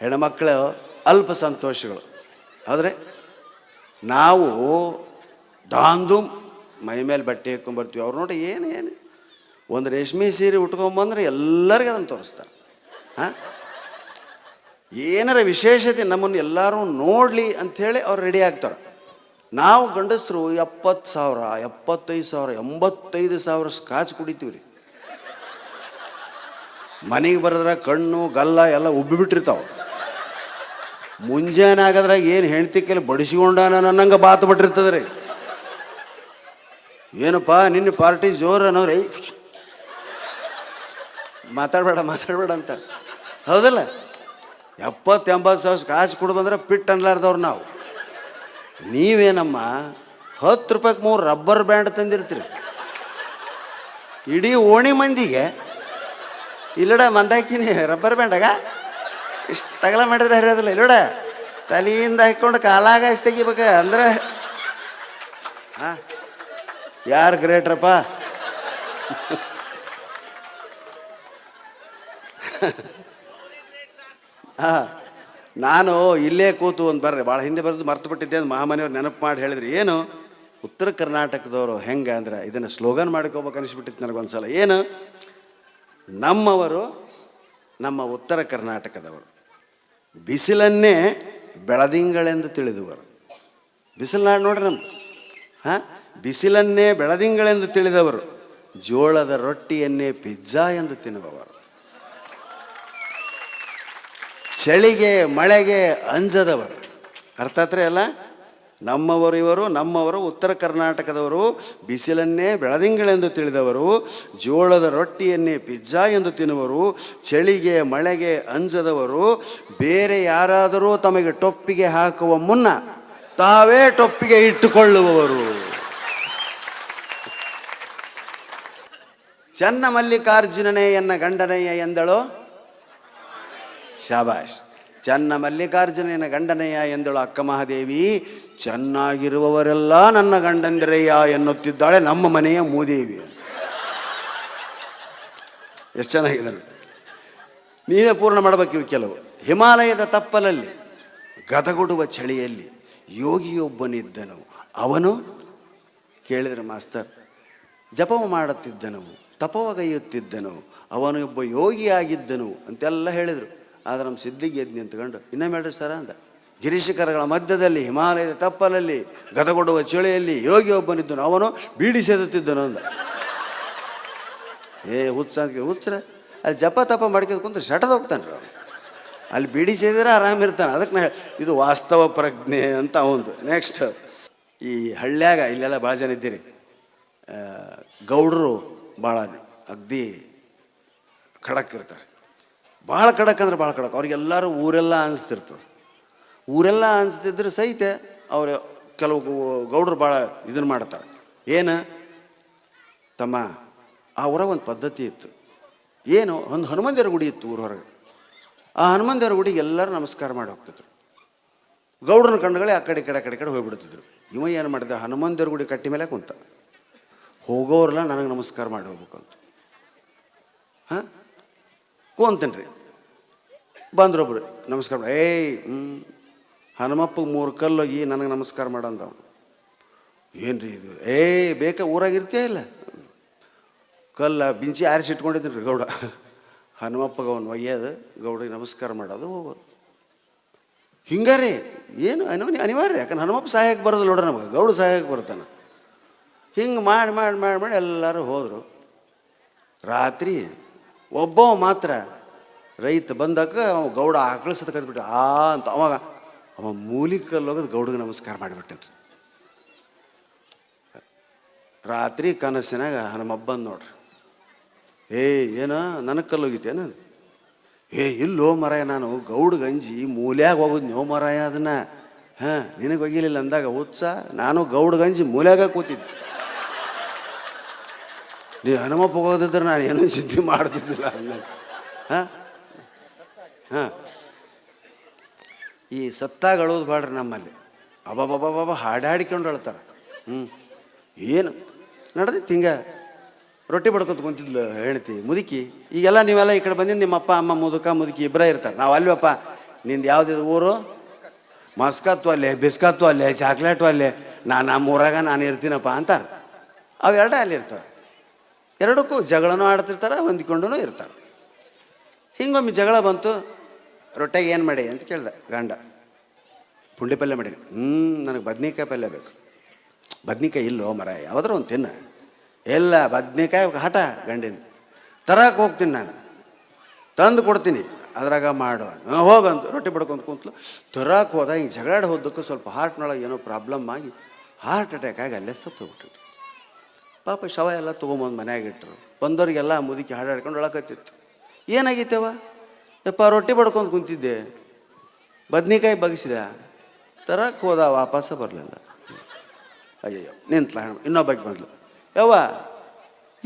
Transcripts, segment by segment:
ಹೆಣ್ಮಕ್ಳು ಅಲ್ಪ ಸಂತೋಷಗಳು. ಆದರೆ ನಾವು ದಾಂದು ಮೈ ಮೇಲೆ ಬಟ್ಟೆ ಹಾಕ್ಕೊಂಬರ್ತೀವಿ. ಅವ್ರು ನೋಡಿ ಏನು ಒಂದು ರೇಷ್ಮೆ ಸೀರೆ ಉಟ್ಕೊಂಬಂದ್ರೆ ಎಲ್ಲರಿಗೂ ಅದನ್ನು ತೋರಿಸ್ತಾರೆ. ಹಾಂ, ಏನಾರ ವಿಶೇಷತೆ ನಮ್ಮನ್ನು ಎಲ್ಲರೂ ನೋಡಲಿ ಅಂಥೇಳಿ ಅವ್ರು ರೆಡಿ ಆಗ್ತಾರೆ. ನಾವು ಗಂಡಸರು 70,000 75,000 85,000 ಸ್ಕಾಚ್ ಕುಡಿತೀವಿ ರೀ. ಮನೆಗೆ ಬರೋದ್ರ ಕಣ್ಣು ಗಲ್ಲ ಎಲ್ಲ ಉಬ್ಬಿಬಿಟ್ಟಿರ್ತಾವೆ. ಮುಂಜಾನೆ ಆಗೋದ್ರಾಗ ಏನು ಹೆಂಡ್ತಿ ಕೆಲ ಬಡಿಸಿಕೊಂಡಾನ ನನ್ನಂಗೆ ಬಾತು ಬಿಟ್ಟಿರ್ತದೆ ರೀ. ಏನಪ್ಪ ನಿನ್ನ ಪಾರ್ಟಿ ಜೋರು ಅನ್ನೋರು ಮಾತಾಡಬೇಡ ಅಂತ. ಹೌದಲ್ಲ, 70,000 ಕಾಸು ಕೊಡು ಬಂದ್ರೆ ಪಿಟ್ ಅನ್ಲಾರ್ದವ್ರು ನಾವು. ನೀವೇನಮ್ಮ 10 ರೂಪಾಯಿಗೆ 3 ರಬ್ಬರ್ ಬ್ಯಾಂಡ್ ತಂದಿರ್ತೀರಿ ಇಡೀ ಓಣಿ ಮಂದಿಗೆ. ಇಲ್ಲಡ ಮಂದಾಕಿನಿ ರಬ್ಬರ್ ಬ್ಯಾಂಡಾಗ ಇಷ್ಟು ತಗಲ ಮಾಡಿದ್ರೆ ಹರಿಯೋದಿಲ್ಲ. ಇಲ್ಲೋಡ ತಲೆಯಿಂದ ಹಾಕ್ಕೊಂಡು ಕಾಲಾಗ ಇಷ್ಟು ತೆಗಿಬೇಕ ಅಂದ್ರೆ ಹಾಂ, ಯಾರು ಗ್ರೇಟ್ರಪ್ಪ? ಹಾಂ, ನಾನು ಇಲ್ಲೇ ಕೂತು ಒಂದು ಬರ್ರಿ ಭಾಳ ಹಿಂದೆ ಬರೆದು ಮರ್ತು ಬಿಟ್ಟಿದ್ದೆ. ಅದು ಮಹಾಮನೆಯವ್ರು ನೆನಪು ಮಾಡಿ ಹೇಳಿದ್ರಿ. ಏನು ಉತ್ತರ ಕರ್ನಾಟಕದವರು ಹೆಂಗೆ ಅಂದ್ರೆ ಇದನ್ನು ಸ್ಲೋಗನ್ ಮಾಡ್ಕೋಬೇಕು ಅನಿಸ್ಬಿಟ್ಟಿತ್ತು ನನಗೊಂದು ಸಲ. ಏನು, ನಮ್ಮವರು ನಮ್ಮ ಉತ್ತರ ಕರ್ನಾಟಕದವರು ಬಿಸಿಲನ್ನೇ ಬೆಳದಿಂಗಳೆಂದು ತಿಳಿದವರು. ಬಿಸಿಲುನಾಡು ನೋಡ್ರಿ ನಮ್ಮ. ಹಾಂ, ಬಿಸಿಲನ್ನೇ ಬೆಳದಿಂಗಳೆಂದು ತಿಳಿದವರು, ಜೋಳದ ರೊಟ್ಟಿಯನ್ನೇ ಪಿಜ್ಜಾ ಎಂದು ತಿನ್ನುವವರು, ಚಳಿಗೆ ಮಳೆಗೆ ಅಂಜದವರು. ಅರ್ಥ ಆತ್ರಿ ಅಲ್ಲ? ನಮ್ಮವರು ಇವರು, ನಮ್ಮವರು ಉತ್ತರ ಕರ್ನಾಟಕದವರು ಬಿಸಿಲನ್ನೇ ಬೆಳದಿಂಗಳೆಂದು ತಿಳಿದವರು, ಜೋಳದ ರೊಟ್ಟಿಯನ್ನೇ ಪಿಜ್ಜಾ ಎಂದು ತಿನ್ನುವರು, ಚಳಿಗೆ ಮಳೆಗೆ ಅಂಜದವರು, ಬೇರೆ ಯಾರಾದರೂ ತಮಗೆ ಟೊಪ್ಪಿಗೆ ಹಾಕುವ ಮುನ್ನ ತಾವೇ ಟೊಪ್ಪಿಗೆ ಇಟ್ಟುಕೊಳ್ಳುವವರು. ಚನ್ನ ಮಲ್ಲಿಕಾರ್ಜುನನೇ ಎನ್ನ ಗಂಡನಯ್ಯ ಎಂದಳು. ಶಾಬಾಷ್. ಚನ್ನ ಮಲ್ಲಿಕಾರ್ಜುನನ ಗಂಡನಯ್ಯ ಎಂದಳು ಅಕ್ಕ ಮಹಾದೇವಿ. ಚೆನ್ನಾಗಿರುವವರೆಲ್ಲ ನನ್ನ ಗಂಡಂದಿರಯ್ಯ ಎನ್ನುತ್ತಿದ್ದಾಳೆ ನಮ್ಮ ಮನೆಯ ಮೂದೇವಿ. ಎಷ್ಟು ಚೆನ್ನಾಗಿದೆ. ನೀವೇ ಪೂರ್ಣ ಮಾಡಬೇಕು ಇವು ಕೆಲವು. ಹಿಮಾಲಯದ ತಪ್ಪಲಲ್ಲಿ ಗದಗೊಡುವ ಚಳಿಯಲ್ಲಿ ಯೋಗಿಯೊಬ್ಬನಿದ್ದನು. ಅವನು ಕೇಳಿದರೆ ಮಾಸ್ತರ್ ಜಪವ ಮಾಡುತ್ತಿದ್ದನು, ತಪವಗೈಯುತ್ತಿದ್ದನು, ಅವನು ಒಬ್ಬ ಯೋಗಿಯಾಗಿದ್ದನು ಅಂತೆಲ್ಲ ಹೇಳಿದರು. ಆದರೆ ನಮ್ಮ ಸಿದ್ಧಿಗೆ ಎದ್ದು ನಿಂತ್ಕೊಂಡು ಇನ್ನೊಮ್ಮೆ ಹೇಳ್ರಿ ಸರ ಅಂದ. ಗಿರೀಶಕರಗಳ ಮಧ್ಯದಲ್ಲಿ ಹಿಮಾಲಯದ ತಪ್ಪಲಲ್ಲಿ ಗದಗೊಡುವ ಚಳಿಯಲ್ಲಿ ಯೋಗಿ ಒಬ್ಬನಿದ್ದನು, ಅವನು ಬೀಡಿ ಸೇದುತ್ತಿದ್ದನು ಅಂದ. ಹುಚ್ಚ ಅಂತ ಹುಚ್ಚರ ಅಲ್ಲಿ ಜಪ ತಪ ಮಾಡ್ಕೊಂಡು ಕುಂತ್ರೆ ಶಟದ ಹೋಗ್ತಾನೆ ರೀ ಅವನು. ಅಲ್ಲಿ ಬೀಡಿ ಸೇದಿದ್ರೆ ಆರಾಮಿರ್ತಾನೆ. ಅದಕ್ಕೆ ನಾ ಇದು ವಾಸ್ತವ ಪ್ರಜ್ಞೆ ಅಂತ ಅವಂದು. ನೆಕ್ಸ್ಟ್, ಈ ಹಳ್ಳ್ಯಾಗ ಇಲ್ಲೆಲ್ಲ ಭಾಳ ಜನ ಇದ್ದೀರಿ. ಗೌಡರು ಭಾಳ ಅಗ್ದಿ ಖಡಕ್ ಇರ್ತಾರೆ. ಭಾಳ ಖಡಕ್ ಅಂದ್ರೆ ಭಾಳ ಖಡಕ್. ಅವ್ರಿಗೆಲ್ಲರೂ ಊರೆಲ್ಲ ಅನಿಸ್ತಿರ್ತದೆ. ಊರೆಲ್ಲ ಅನಿಸ್ತಿದ್ರೆ ಸಹಿತ ಅವ್ರು ಕೆಲವು ಗೌಡರು ಭಾಳ ಇದನ್ನು ಮಾಡ್ತಾರೆ. ಏನು ತಮ್ಮ, ಆ ಊರಾಗ ಒಂದು ಪದ್ಧತಿ ಇತ್ತು. ಏನು, ಒಂದು ಹನುಮಂದೇವ್ರ ಗುಡಿ ಇತ್ತು ಊರ ಹೊರಗೆ. ಆ ಹನುಮಂದೇವ್ರ ಗುಡಿಗೆ ಎಲ್ಲರೂ ನಮಸ್ಕಾರ ಮಾಡಿ ಹೋಗ್ತಿದ್ರು. ಗೌಡ್ರನ ಕಂಡುಗಳೇ ಆ ಕಡೆ ಹೋಗ್ಬಿಡ್ತಿದ್ರು. ಇವ ಏನು ಮಾಡಿದ, ಹನುಮಂದೇವ್ರ ಗುಡಿ ಕಟ್ಟಿ ಮೇಲೆ ಕುಂತ. ಹೋಗೋರೆಲ್ಲ ನನಗೆ ನಮಸ್ಕಾರ ಮಾಡಿ ಹೋಗ್ಬೇಕಂತ. ಹಾಂ, ಕೂಂತೇನೆ ರೀ. ಬಂದ್ರೊಬ್ರು ನಮಸ್ಕಾರ ಮಾಡಿ, ಹನುಮಪ್ಪಗೆ 3 ಕಲ್ಲೋಗಿ ನನಗೆ ನಮಸ್ಕಾರ ಮಾಡಂದ ಅವನು. ಏನು ರೀ ಇದು? ಬೇಕಾ ಊರಾಗಿರ್ತೀಯ ಇಲ್ಲ? ಕಲ್ಲ ಬಿಂಚಿ ಆರಿಸಿ ಇಟ್ಕೊಂಡಿದ್ದೀನಿ ರೀ ಗೌಡ. ಹನುಮಪ್ಪಗೆ ಅವನು ಒಯ್ಯೋದು, ಗೌಡಿಗೆ ನಮಸ್ಕಾರ ಮಾಡೋದು, ಹೋಗೋದು. ಹಿಂಗಾರಿ ಏನು ಅನಿವಾರ್ಯ. ಯಾಕಂದ್ರೆ ಹನುಮಪ್ಪ ಸಹಾಯಕ್ಕೆ ಬರೋದಿಲ್ಲ ನೋಡ್ರಿ, ನಮಗೆ ಗೌಡ ಸಹಾಯಕ್ಕೆ ಬರ್ತಾನೆ. ಹಿಂಗೆ ಮಾಡಿ ಮಾಡಿ ಮಾಡಿ ಮಾಡಿ ಎಲ್ಲರೂ ಹೋದರು. ರಾತ್ರಿ ಒಬ್ಬ ಮಾತ್ರ ರೈತ ಬಂದಾಗ ಅವ ಗೌಡ ಆಕಳು ಸತ ಕದ್ಬಿಟ್ಟು ಅಂತ ಅವಾಗ ಅವ ಮೂಲಿಕಲ್ಲಿ ಹೋಗೋದು ಗೌಡಿಗೆ ನಮಸ್ಕಾರ ಮಾಡಿಬಿಟ್ಟೇನೆ. ರಾತ್ರಿ ಕನಸಿನಾಗ ಹನುಮಪ್ಪ ಬಂದು ನೋಡ್ರಿ. ಏನೋ ನನಗೆ ಕಲ್ಲೋಗಿತ್ತೇನ? ಇಲ್ಲೋ ಮರಾಯ, ನಾನು ಗೌಡ ಗಂಜಿ ಮೂಲ್ಯಾಗ ಹೋಗೋದು ನೋ ಮರಾಯ ಅದನ್ನ. ಹಾಂ, ನಿನಗೆ ಒಗಿಲಿಲ್ಲ ಅಂದಾಗ ಹುಚ್ಚ, ನಾನು ಗೌಡ ಗಂಜಿ ಮೂಲ್ಯಾಗ ಕೂತಿದ್ದೆ. ನೀ ಹನುಮಪ್ಪ ಹೋಗೋದಿದ್ರೆ ನಾನು ಏನೂ ಚಿಂತೆ ಮಾಡ್ತಿದ್ದಿಲ್ಲ ಅಂದ. ಹಾಂ ಹಾಂ, ಈ ಸತ್ತಾಗಳೋದು ಬಾಡ್ರಿ ನಮ್ಮಲ್ಲಿ. ಅಬ್ಬಬ್ಬಬ್ಬ ಹಾಡಾಡಿಕೊಂಡು ಹೇಳ್ತಾರೆ. ಏನು ನಡೆದಿತ್ತು ಹಿಂಗೆ. ರೊಟ್ಟಿ ಬಡ್ಕೊತ ಕುಂತಿದ್ಲು ಹೇಳ್ತಿ ಮುದುಕಿ. ಈಗೆಲ್ಲ ನೀವೆಲ್ಲ ಈ ಕಡೆ ಬಂದಿದ್ದು ನಿಮ್ಮ ಅಪ್ಪ ಅಮ್ಮ ಮುದುಕ ಮುದುಕಿ ಇಬ್ಬರೇ ಇರ್ತಾರೆ. ನಾವು ಅಲ್ವಪ್ಪ ನಿಂದು ಯಾವುದಿದು ಊರು? ಮಸ್ಕತ್ತು ಅಲ್ಲೇ, ಬಿಸ್ಕತ್ತು ಅಲ್ಲೇ, ಚಾಕ್ಲೇಟು ಅಲ್ಲೇ, ನಮ್ಮ ಊರಾಗ ನಾನು ಇರ್ತೀನಪ್ಪ ಅಂತಾರೆ. ಅವೆರಡೇ ಅಲ್ಲಿ ಇರ್ತಾರೆ. ಎರಡಕ್ಕೂ ಜಗಳನೂ ಆಡ್ತಿರ್ತಾರೆ, ಹೊಂದಿಕೊಂಡೂ ಇರ್ತಾರೆ. ಹಿಂಗೊಮ್ಮೆ ಜಗಳ ಬಂತು. ರೊಟ್ಟೆಗೆ ಏನು ಮಾಡಿ ಅಂತ ಕೇಳ್ದೆ ಗಂಡ. ಪುಂಡಿ ಪಲ್ಯ ಮಾಡಿ. ನನಗೆ ಬದ್ನಿಕಾಯಿ ಪಲ್ಯ ಬೇಕು. ಬದ್ನಿಕಾಯಿ ಇಲ್ಲೋ ಮರ, ಯಾವುದಾರು ಒಂದು ತಿನ್ನ. ಎಲ್ಲ ಬದ್ನಿಕಾಯಿ ಹಠ ಗಂಡಿನ. ತರಕ್ಕೆ ಹೋಗ್ತೀನಿ ನಾನು, ತಂದು ಕೊಡ್ತೀನಿ, ಅದ್ರಾಗ ಮಾಡು ಹೋಗಂತ. ರೊಟ್ಟಿ ಬಡ್ಕೊಂಡು ಕೂತ್ಲು. ತರಕ್ಕೆ ಹೋದ. ಹಿಂಗೆ ಜಗಳಾಡಿ ಹೋದಕ್ಕೂ ಸ್ವಲ್ಪ ಹಾರ್ಟ್ನೊಳಗೆ ಏನೋ ಪ್ರಾಬ್ಲಮ್ ಆಗಿ ಹಾರ್ಟ್ ಅಟ್ಯಾಕ್ ಆಗಿ ಅಲ್ಲೇ ಸತ್ತು ಹೋಗ್ಬಿಟ್ಟಿತ್ತು. ಪಾಪ ಶವ ಎಲ್ಲ ತೊಗೊಂಬಂದು ಮನೆಯಾಗಿಟ್ರು. ಬಂದವ್ರಿಗೆಲ್ಲ ಮುದುಕಿ ಹಾಡಾಡ್ಕೊಂಡು ಒಳಕತ್ತಿತ್ತು. ಏನಾಗಿತ್ತವ? ಯಪ್ಪ ರೊಟ್ಟಿ ಬಡ್ಕೊಂಡು ಕುಂತಿದ್ದೆ, ಬದ್ನಿಕಾಯಿ ಬಗ್ಸಿದ, ತರಕ್ಕೆ ಹೋದ, ವಾಪಸ್ಸ ಬರಲಿಲ್ಲ. ಅಯ್ಯಯ್ಯೋ ನಿಂತ್ಲ. ಇನ್ನೊಬ್ಬಾಕಿ ಬಂದ್ಲು. ಯವ್ವ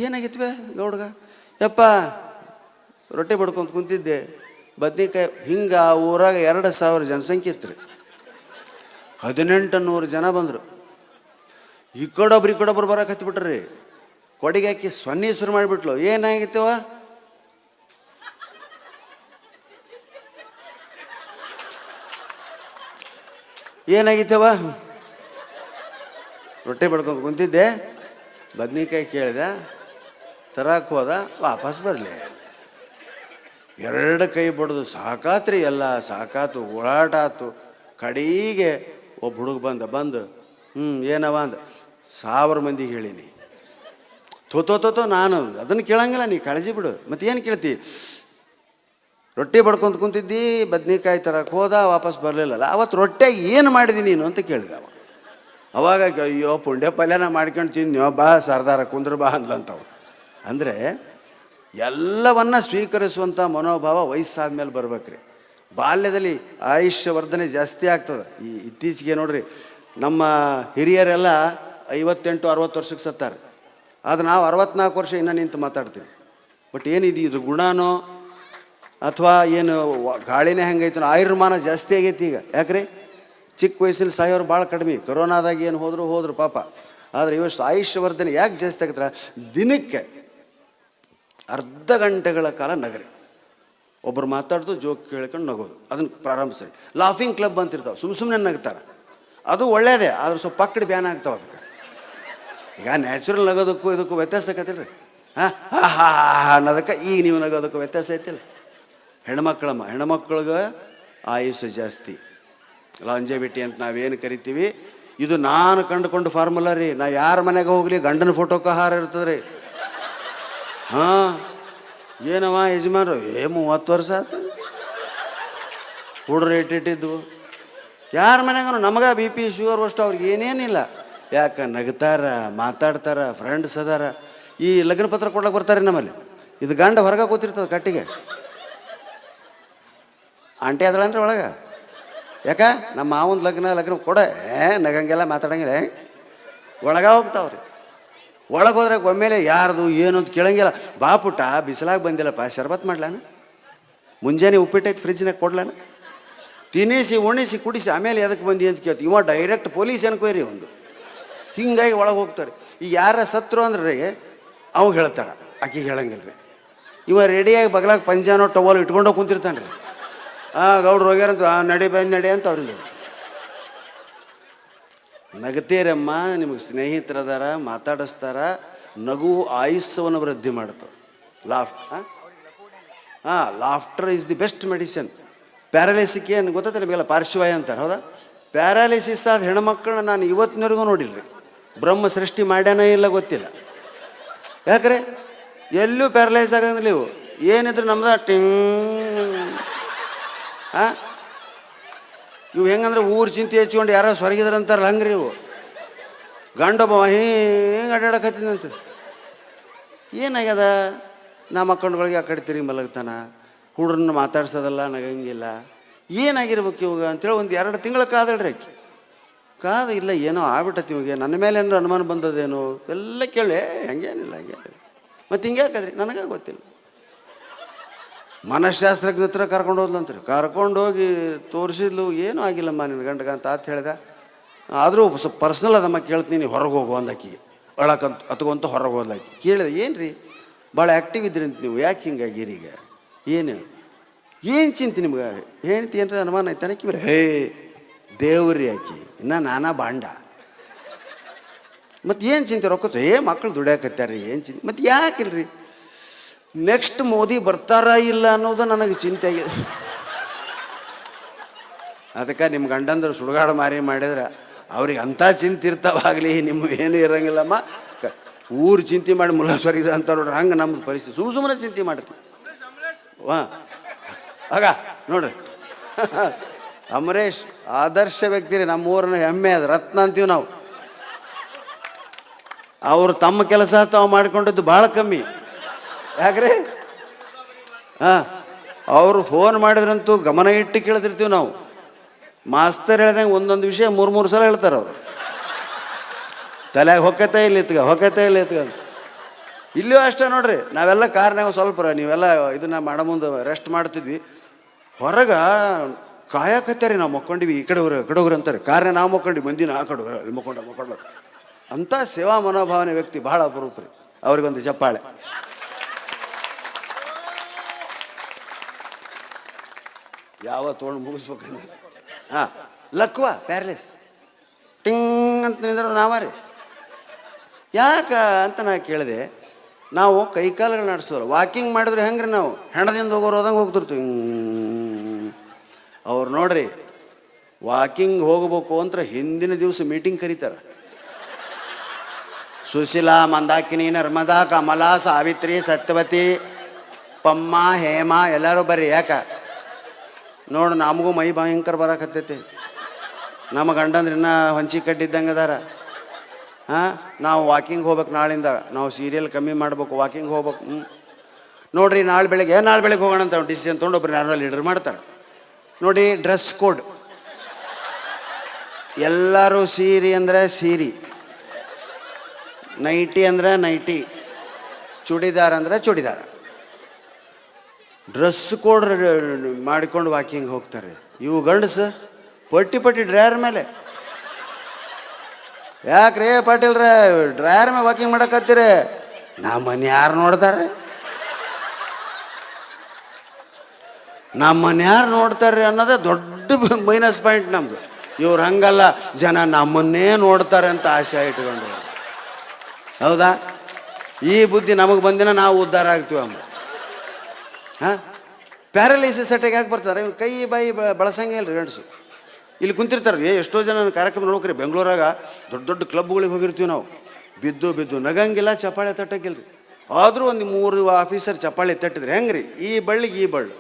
ಏನಾಗಿತ್ವೆ ಗೌಡ್ಗ? ಯಪ್ಪ ರೊಟ್ಟಿ ಬಡ್ಕೊಂಡು ಕುಂತಿದ್ದೆ, ಬದ್ನಿಕಾಯಿ. ಹಿಂಗೆ ಆ ಊರಾಗ 2,000 ಜನಸಂಖ್ಯೆ ಇತ್ತು ರೀ. 1800 ಜನ ಬಂದರು. ಈ ಕಡೊಬ್ರು ಬರೋಕೆ ಹತ್ತಿಬಿಟ್ರಿ. ಕೊಡಿಗೆ ಹಾಕಿ ಸೊನ್ನೆ ಶುರು ಮಾಡಿಬಿಟ್ಲು. ಏನಾಗಿತ್ತವ? ಏನಾಗಿತ್ತವ? ರೊಟ್ಟಿ ಬಡ್ಕೊಂಡು ಕುಂತಿದ್ದೆ, ಬದ್ನಿಕಾಯಿ ಕೇಳಿದೆ, ತರಕ್ಕೆ ಹೋದ, ವಾಪಸ್ ಬರಲಿ. 2 ಕೈ ಬಡ್ದು ಸಾಕಾತ್ರಿ. ಎಲ್ಲ ಸಾಕಾತು, ಓಡಾಟ ಆತು. ಕಡೆಗೆ ಒಬ್ಬ ಹುಡುಗ ಬಂದು ಏನವ ಅಂದ. 1000 ಮಂದಿಗೆ ಹೇಳೀನಿ. ತೋತೋ ನಾನು ಅದನ್ನು ಕೇಳಂಗಿಲ್ಲ, ನೀ ಕಾಳಜಿ ಬಿಡು. ಮತ್ತೆ ಏನು ಕೇಳ್ತಿ? ರೊಟ್ಟಿ ಬಡ್ಕೊಂತ ಕುಂತಿದ್ದಿ, ಬದ್ನಿಕಾಯಿ ತರಕ್ಕೆ ಹೋದ, ವಾಪಸ್ ಬರಲಿಲ್ಲಲ್ಲ. ಅವತ್ತು ರೊಟ್ಟಿಯಾಗಿ ಏನು ಮಾಡಿದಿ ನೀನು ಅಂತ ಕೇಳಿದೆ ಅವ. ಅವಾಗ ಅಯ್ಯೋ ಪುಂಡೆ ಪಲ್ಯನ ಮಾಡ್ಕೊಂಡು ತಿನ್ನೋ, ಬಾ ಸರ್ದಾರ ಕುಂದ್ರ ಬಾ ಅಂದ್ಲಂತವು. ಅಂದರೆ ಎಲ್ಲವನ್ನ ಸ್ವೀಕರಿಸುವಂಥ ಮನೋಭಾವ ವಯಸ್ಸಾದ ಮೇಲೆ ಬರ್ಬೇಕ್ರಿ. ಬಾಲ್ಯದಲ್ಲಿ ಆಯುಷ್ಯ ವರ್ಧನೆ ಜಾಸ್ತಿ ಆಗ್ತದೆ. ಇತ್ತೀಚೆಗೆ ನೋಡ್ರಿ, ನಮ್ಮ ಹಿರಿಯರೆಲ್ಲ 58-60 ವರ್ಷಕ್ಕೆ ಸತ್ತಾರೆ. ಆದರೆ ನಾವು 64 ವರ್ಷ ಇನ್ನೂ ನಿಂತು ಮಾತಾಡ್ತೀವಿ. ಬಟ್ ಏನಿದೆ ಇದು ಗುಣನೋ ಅಥವಾ ಏನು ಗಾಳಿನೇ ಹೆಂಗೈತನೋ, ಆಯುರ್ಮಾನ ಜಾಸ್ತಿ ಆಗೈತಿ ಈಗ. ಯಾಕ್ರಿ? ಚಿಕ್ಕ ವಯಸ್ಸಲ್ಲಿ ಸಾಯೋರು ಭಾಳ ಕಡಿಮೆ. ಕೊರೋನಾದಾಗ ಏನು ಹೋದ್ರು ಪಾಪ. ಆದರೆ ಇವಷ್ಟು ಆಯುಷ್ಯ ವರ್ಧನೆ ಯಾಕೆ ಜಾಸ್ತಿ ಆಗತ್ತರ? ದಿನಕ್ಕೆ ಅರ್ಧ ಗಂಟೆಗಳ ಕಾಲ ನಗರಿ. ಒಬ್ಬರು ಮಾತಾಡ್ದು ಜೋಕ್ ಕೇಳ್ಕೊಂಡು ನಗೋದು, ಅದನ್ನು ಪ್ರಾರಂಭಿಸಿ. ಲಾಫಿಂಗ್ ಕ್ಲಬ್ ಅಂತಿರ್ತಾವೆ, ಸುಮ್ಮನೆ ನಗ್ತಾರೆ. ಅದು ಒಳ್ಳೆಯದೇ, ಆದ್ರೆ ಸ್ವಲ್ಪ ಪಕ್ಕಡಿ ಬ್ಯಾನ್ ಆಗ್ತಾವೆ ಅದಕ್ಕೆ. ಈಗ ನ್ಯಾಚುರಲ್ ನಗೋದಕ್ಕೂ ಇದಕ್ಕೂ ವ್ಯತ್ಯಾಸ ಆಕತಿಲ್ಲ ರೀ. ಅನ್ನೋದಕ್ಕೆ ಈಗ ನೀವು ನಗೋದಕ್ಕೂ ವ್ಯತ್ಯಾಸ ಐತಿಲ್ಲ. ಹೆಣ್ಮಕ್ಳಿಗೆ ಆಯುಷ್ಯ ಜಾಸ್ತಿ, ಲಾಂಜೆವಿಟಿ ಅಂತ ನಾವೇನು ಕರಿತೀವಿ. ಇದು ನಾನು ಕಂಡುಕೊಂಡು ಫಾರ್ಮುಲಾ ರೀ. ನಾ ಯಾರ ಮನೆಗೆ ಹೋಗಲಿ ಗಂಡನ ಫೋಟೋಕ್ಕೆ ಹಾರ ಇರ್ತದೆ ರೀ. ಏನವ ಯಜಮಾನ್ರು? 30 ವರ್ಷ ಆಯ್ತು. ಹುಡ್ರು ಇಟ್ಟಿದ್ದು ಯಾರ ಮನೆಗೂ ನಮಗೆ BP ಶುಗರ್ ಅಷ್ಟು ಅವ್ರಿಗೆ ಏನೇನಿಲ್ಲ. ಯಾಕೆ? ನಗ್ತಾರ, ಮಾತಾಡ್ತಾರ, ಫ್ರೆಂಡ್ಸ್ ಅದಾರ. ಈ ಲಗ್ನ ಪತ್ರ ಕೊಡ್ಲಿಕ್ಕೆ ಬರ್ತಾರೆ ನಮ್ಮಲ್ಲಿ. ಇದು ಗಂಡ ಹೊರಗೆ ಕೂತಿರ್ತದೆ ಕಟ್ಟಿಗೆ. ಆಂಟಿ ಅದಳಂದ್ರೆ ಒಳಗೆ. ಯಾಕೆ? ನಮ್ಮ ಮಾವನ ಲಗ್ನ ಕೊಡೆ ನಗಂಗೆಲ್ಲ ಮಾತಾಡಂಗಿಲ್ಲ. ಒಳಗೆ ಹೋಗ್ತಾವ್ರಿ. ಒಳಗೆ ಹೋದ್ರೆ ಒಮ್ಮೆಲೆ ಯಾರ್ದು ಏನು ಅಂತ ಕೇಳಂಗಿಲ್ಲ. ಬಾಪುಟ ಬಿಸಿಲಾಗಿ ಬಂದಿಲ್ಲಪ್ಪ, ಶರ್ಬತ್ ಮಾಡ್ಲಾನ, ಮುಂಜಾನೆ ಉಪ್ಪಿಟ್ಟೈತೆ ಫ್ರಿಜ್ನಾಗ ಕೊಡ್ಲಾನ, ತಿನ್ನಿಸಿ ಉಣಿಸಿ ಕುಡಿಸಿ ಆಮೇಲೆ ಎದಕ್ಕೆ ಬಂದಿ ಅಂತ ಕೇಳ್ತೀವಿ. ಇವ ಡೈರೆಕ್ಟ್ ಪೊಲೀಸ್ ಅನ್ಕೋರಿ ಒಂದು. ಹಿಂಗಾಗಿ ಒಳಗೆ ಹೋಗ್ತಾರೆ. ಈಗ ಯಾರ ಸತ್ರು ಅಂದ್ರೆ ರೀ ಅವಾಗ ಹೇಳ್ತಾರೆ, ಆಕಿಗೆ ಹೇಳಂಗಿಲ್ಲ ರೀ. ಇವ ರೆಡಿಯಾಗಿ ಬಗಲಾಗ ಪಂಜಾನೋ ಟವಲ್ ಇಟ್ಕೊಂಡೋಗಿ ಕುಂತಿರ್ತಾನೆ ರೀ. ಗೌಡ್ರು ಹೋಗ್ಯಾರಂತ ನಡಿ ಅಂತ ಅವ್ರಿಂದ. ನಗತೀರಮ್ಮ, ನಿಮಗೆ ಸ್ನೇಹಿತರದಾರ, ಮಾತಾಡಿಸ್ತಾರ. ನಗು ಆಯುಷ್ಯವನ್ನು ವೃದ್ಧಿ ಮಾಡ್ತಾರೆ. Laughter is the best medicine. ಪ್ಯಾರಾಲಿಸಿಸ್ಗೆ ಏನು ಗೊತ್ತಿಲ್ಲ ಬೇಕಲ್ಲ, ಪಾರ್ಶ್ವವಾಯು ಅಂತಾರೆ. ಹೌದಾ? ಪ್ಯಾರಾಲಿಸಿಸ್ ಆದ ಹೆಣ್ಮಕ್ಳನ್ನ ನಾನು ಇವತ್ತಿನವರೆಗೂ ನೋಡಿಲ್ಲ ರೀ. ಬ್ರಹ್ಮ ಸೃಷ್ಟಿ ಮಾಡ್ಯಾನೋ ಇಲ್ಲ ಗೊತ್ತಿಲ್ಲ. ಯಾಕ್ರೆ ಎಲ್ಲೂ ಪ್ಯಾರಲೈಸ್ ಆಗಂಗಿಲ್ಲ. ಇವು ಏನಿದ್ರು ನಮ್ದು ಟಿಂಗ್. ಇವು ಹೆಂಗಂದ್ರೆ ಊರು ಚಿಂತೆ ಹಚ್ಕೊಂಡು ಯಾರೋ ಸ್ವರ್ಗಿದಾರೆ ಅಂತಾರಲ್ಲ, ಹಂಗ್ರಿ ಇವು. ಗಂಡೊಬ್ಬ ಹಿಂಗೆ ಅಡ್ಡಾಡಕತ್ತಿದಂತ. ಏನಾಗ್ಯದ? ನಮ್ಮ ಮಕ್ಕಳುಗಳಿಗೆ ಆ ಕಡೆ ತಿರುಗಿ ಮಲಗ್ತಾನ, ಹುಡ್ರನ್ನ ಮಾತಾಡ್ಸೋದಲ್ಲ, ನಗಂಗಿಲ್ಲ. ಏನಾಗಿರ್ಬೇಕು ಇವಾಗ ಅಂತೇಳಿ 1-2 ತಿಂಗಳ ಕಾದಳ್ರಿ ಆಕಿ. ಇಲ್ಲ ಏನೋ ಆಗ್ಬಿಟ್ಟತಿ ಇವಾಗ, ನನ್ನ ಮೇಲೆ ಏನಾರು ಅನುಮಾನ ಬಂದದೇನು ಎಲ್ಲ ಕೇಳಿ. ಹಂಗೇನಿಲ್ಲ. ಮತ್ತು ಹಿಂಗೆ ಯಾಕದ್ರಿ ನನಗೆ ಗೊತ್ತಿಲ್ಲ. ಮನಃಶಾಸ್ತ್ರಜ್ಞ ಹತ್ರ ಕರ್ಕೊಂಡು ಹೋದ್ಲಂತ್ರಿ. ಕರ್ಕೊಂಡೋಗಿ ತೋರಿಸಿದ್ಲು. ಏನೂ ಆಗಿಲ್ಲಮ್ಮ ನಿನ್ನ ಗಂಡಗ ಅಂತ ಹೇಳಿದೆ. ಆದರೂ ಸ್ವಲ್ಪ ಪರ್ಸ್ನಲ್ ಅದಮ್ಮ ಕೇಳ್ತೀನಿ, ಹೊರಗೆ ಹೋಗು ಅಂದಾಕಿಗೆ. ಒಳಕಂತ ಹತ್ಕೊಂತ ಹೊರಗೆ ಹೋದ್ಲಾಕಿ. ಕೇಳಿದೆ, ಏನು ರೀ ಭಾಳ ಆ್ಯಕ್ಟಿವ್ ಇದ್ರಿ ಅಂತ ನೀವು, ಯಾಕೆ ಹಿಂಗಾಗಿರೀಗ? ಏನು ಏನು ಚಿಂತೆ ನಿಮ್ಗೆ? ಹೇಳ್ತಿ ಏನ್ರ ಅನುಮಾನ ಐತಾನೆ ಕಿಮ್ರೆ? ಹೇ ದೇವ್ರಿ ಆಕಿ ಇನ್ನು ನಾನಾ ಬಾಂಡ. ಮತ್ತು ಏನು ಚಿಂತೆ? ರೊಕ್ಕ ಮಕ್ಕಳು ದುಡಿಯಾಕತ್ಯಾರ್ರಿ, ಏನು ಚಿಂತೆ? ಮತ್ತು ಯಾಕಿಲ್ರಿ? ನೆಕ್ಸ್ಟ್ ಮೋದಿ ಬರ್ತಾರ ಇಲ್ಲ ಅನ್ನೋದು ನನಗೆ ಚಿಂತೆ ಆಗಿದೆ. ಅದಕ್ಕೆ ನಿಮ್ಮ ಗಂಡಂದ್ರೆ ಸುಡುಗಾಡು ಮಾರಿ ಮಾಡಿದ್ರೆ ಅವ್ರಿಗೆ ಅಂಥ ಚಿಂತೆ ಇರ್ತಾವಾಗಲಿ, ನಿಮ್ಗೆ ಏನು ಇರೋಂಗಿಲ್ಲಮ್ಮ. ಊರು ಚಿಂತೆ ಮಾಡಿ ಮುಲಾಸರಿದೆ ಅಂತ ನೋಡ್ರಿ, ಹಂಗೆ ನಮ್ಮದು ಪರಿಸ್ಥಿತಿ. ಸುಮ್ಮನೆ ಚಿಂತೆ ಮಾಡ್ತೀವಿ. ಹಾಂ ಆಗ ನೋಡ್ರಿ ಅಂಬರೀಷ್ ಆದರ್ಶ ವ್ಯಕ್ತಿ ರೀ, ನಮ್ಮ ಊರನ್ನ ಹೆಮ್ಮೆ ಅದು, ರತ್ನ ಅಂತೀವಿ ನಾವು. ಅವರು ತಮ್ಮ ಕೆಲಸ ತಾವು ಮಾಡಿಕೊಂಡದ್ದು ಭಾಳ ಕಮ್ಮಿ. ಯಾಕ್ರಿ? ಹಾಂ, ಅವರು ಫೋನ್ ಮಾಡಿದ್ರಂತೂ ಗಮನ ಇಟ್ಟು ಕೇಳ್ತಿರ್ತೀವಿ ನಾವು. ಮಾಸ್ತರ್ ಹೇಳ್ದಂಗೆ ಒಂದೊಂದು ವಿಷಯ 3 ಸಲ ಹೇಳ್ತಾರೆ ಅವರು. ತಲೆಯಾಗ ಹೊಕ್ಕತೆ ಇಲ್ಲ ಇತ್ಗ ಅಂತ. ಇಲ್ಲಿಯೂ ಅಷ್ಟೇ ನೋಡ್ರಿ, ನಾವೆಲ್ಲ ಕಾರ್ನಾಗ ಸ್ವಲ್ಪ ನೀವೆಲ್ಲ ಇದನ್ನ ಮಾಡೋ ಮುಂದೆ ರೆಸ್ಟ್ ಮಾಡ್ತಿದ್ವಿ, ಹೊರಗೆ ಕಾಯಕತ್ತಾರೆ. ನಾವು ಮಕ್ಕೊಂಡಿವಿ, ಈ ಕಡೆ ಹೋಗ್ರಿ ಅಂತಾರೆ. ಕಾರ್ನ ನಾವು ಮಕ್ಕೊಂಡಿವಿ, ಮಂದಿನ ಆ ಕಡೆ ಮಕ್ಕೊಂಡು ಅಂಥ ಸೇವಾ ಮನೋಭಾವನೆ ವ್ಯಕ್ತಿ ಭಾಳ ಅಪರೂಪ ರೀ. ಅವ್ರಿಗೊಂದು ಚಪ್ಪಾಳೆ. ಯಾವ ತೊಗೊಂಡು ಮುಗಿಸ್ಬೇಕಂದ್ರೆ ಹಾಂ, ಲಕ್ವ ಪ್ಯಾರಲೈಸ್ ಟಿಂಗ್ ಅಂತ ನಿಂದ್ರೆ ನಾವ ರೀ. ಯಾಕೆ ಅಂತ ನಾ ಕೇಳಿದೆ. ನಾವು ಕೈಕಾಲುಗಳು ನಡೆಸೋರು, ವಾಕಿಂಗ್ ಮಾಡಿದ್ರೆ ಹೆಂಗ್ರಿ? ನಾವು ಹೆಣದಿಂದ ಹೋಗೋರು ಹೋದಂಗೆ ಹೋಗ್ತಿರ್ತೀವಿ. ಅವ್ರು ನೋಡ್ರಿ, ವಾಕಿಂಗ್ ಹೋಗ್ಬೇಕು ಅಂತ ಹಿಂದಿನ ದಿವಸ ಮೀಟಿಂಗ್ ಕರೀತಾರೆ. ಸುಶೀಲಾ, ಮಂದಾಕಿನಿ, ನರ್ಮದಾ, ಕಮಲಾ, ಸಾವಿತ್ರಿ, ಸತ್ಯವತಿ, ಪಮ್ಮ, ಹೇಮ ಎಲ್ಲರೂ ಬರ್ರಿ. ಯಾಕೆ ನೋಡು, ನಮಗೂ ಮೈ ಭಯಂಕರ ಬರಕತ್ತೈತಿ. ನಮ್ಮ ಗಂಡಂದ್ರೆ ಇನ್ನೂ ಹೊಂಚಿ ಕಡ್ಡಿದ್ದಂಗೆ ಅದಾರ. ಹಾಂ, ನಾವು ವಾಕಿಂಗ್ ಹೋಗ್ಬೇಕು ನಾಳಿಂದ. ನಾವು ಸೀರಿಯಲ್ ಕಮ್ಮಿ ಮಾಡ್ಬೇಕು, ವಾಕಿಂಗ್ ಹೋಗ್ಬೇಕು. ನೋಡಿರಿ, ನಾಳೆ ಬೆಳಗ್ಗೆ ಹೋಗೋಣ ಅಂತ ಡಿಸಿಷನ್ ತೊಗೊಂಡು ಒಬ್ರು ಯಾರೋ ಲೀಡರ್ ಮಾಡ್ತಾರೆ. ನೋಡಿ, ಡ್ರೆಸ್ ಕೋಡ್ ಎಲ್ಲರೂ ಸೀರೆ ಅಂದರೆ ಸೀರೆ, ನೈಟಿ ಅಂದರೆ ನೈಟಿ, ಚೂಡಿದಾರ ಅಂದರೆ ಚೂಡಿದಾರ. ಡ್ರೆಸ್ ಕೋಡ್ ಮಾಡಿಕೊಂಡು ವಾಕಿಂಗ್ ಹೋಗ್ತಾರೆ. ಇವು ಗಂಡಸು ಪಟ್ಟಿ ಡ್ರೈವರ್ ಮೇಲೆ. ಯಾಕ್ರಿ ಪಾಟೀಲ್ರ ಡ್ರೈವರ್ ಮೇಲೆ ವಾಕಿಂಗ್ ಮಾಡಕತ್ತೀರಿ? ನಮ್ಮ ಮನೆ ಯಾರು ನೋಡ್ತಾರೆ? ನಮ್ಮ ಮನೆ ಯಾರು ನೋಡ್ತಾರೆ ಅನ್ನೋದೇ ದೊಡ್ಡ ಮೈನಸ್ ಪಾಯಿಂಟ್ ನಮ್ದು. ಇವ್ರು ಹಂಗಲ್ಲ, ಜನ ನಮ್ಮನ್ನೇ ನೋಡ್ತಾರೆ ಅಂತ ಆಸೆ ಇಟ್ಕೊಂಡು. ಹೌದಾ? ಈ ಬುದ್ಧಿ ನಮಗೆ ಬಂದಿನ ನಾವು ಉದ್ಧಾರ ಆಗ್ತೀವಿ ಅಮ್ಮ. ಹಾಂ, ಪ್ಯಾರಲೈಸಿಸ್ ಅಟ್ಯಾಕ್ ಯಾಕೆ ಬರ್ತಾರೆ? ಇವ್ರು ಕೈ ಬಾಯಿ ಬಳಸಂಗೆ ಇಲ್ರಿ ಗಂಡಸು. ಇಲ್ಲಿ ಕುಂತಿರ್ತಾರೆ. ಎಷ್ಟೋ ಜನ ಕಾರ್ಯಕ್ರಮ ನೋಡ್ರಿ, ಬೆಂಗಳೂರಾಗ ದೊಡ್ಡ ಕ್ಲಬ್ಗಳಿಗೆ ಹೋಗಿರ್ತೀವಿ ನಾವು. ಬಿದ್ದು ನಗಂಗಿಲ್ಲ, ಚಪ್ಪಾಳೆ ತಟ್ಟಕ್ಕಿಲ್ಲ ರೀ. ಆದರೂ ಒಂದು 3 ಆಫೀಸರ್ ಚಪ್ಪಾಳೆ ತಟ್ಟಿದ್ರೆ ಹೆಂಗೆ ರೀ? ಈ ಬಳ್ಳಿಗೆ ಈ ಬಳ್ಳು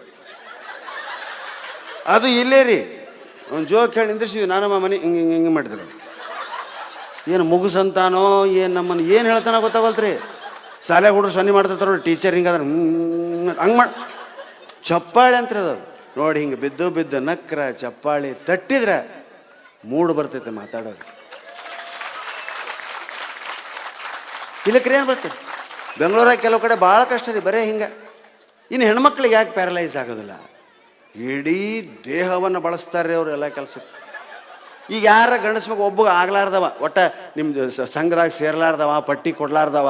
ಅದು ಇಲ್ಲೇ ರೀ. ಒಂದು ಜೋಕ್ ಹೇಳಿ ನಿಂದಿರ್ಸಿವಿ, ನಾನು ಮನೆ ಹಿಂಗೆ ಮಾಡಿದ್ರು. ಏನು ಮುಗಿಸಂತಾನೋ ಏನು ನಮ್ಮನ್ನು ಏನು ಹೇಳ್ತಾನೋ ಗೊತ್ತಾಗಲ್ತ್ರಿ. ಶಾಲೆಗೆ ಹುಡುಗರು ಸನ್ನಿ ಮಾಡ್ತಿರ್ತಾರೋ, ಟೀಚರ್ ಹಿಂಗೆ ಅದ್ರ ಹಂಗೆ ಮಾಡಿ ಚಪ್ಪಾಳೆ ಅಂತ ಅದು ನೋಡಿ. ಹಿಂಗೆ ಬಿದ್ದು ನಕ್ರ ಚಪ್ಪಾಳೆ ತಟ್ಟಿದ್ರೆ ಮೂಡು ಬರ್ತೈತೆ ಮಾತಾಡೋದು. ಇಲ್ಲಕ್ರಿ ಏನು ಬರ್ತದೆ? ಬೆಂಗಳೂರಾಗ ಕೆಲವು ಕಡೆ ಭಾಳ ಕಷ್ಟ ರೀ, ಬರೀ ಹಿಂಗೆ. ಇನ್ನು ಹೆಣ್ಮಕ್ಳಿಗೆ ಯಾಕೆ ಪ್ಯಾರಲೈಸ್ ಆಗೋದಿಲ್ಲ? ಇಡೀ ದೇಹವನ್ನು ಬಳಸ್ತಾರೆ ಅವರು ಎಲ್ಲ ಕೆಲಸಕ್ಕೆ. ಈಗ ಯಾರ ಗಂಡಸ್ಬೇಕು ಒಬ್ಬ ಆಗ್ಲಾರ್ದವ, ಒಟ್ಟು ನಿಮ್ದು ಸಂಘದಾಗ ಸೇರ್ಲಾರ್ದವ, ಪಟ್ಟಿ ಕೊಡ್ಲಾರ್ದವ,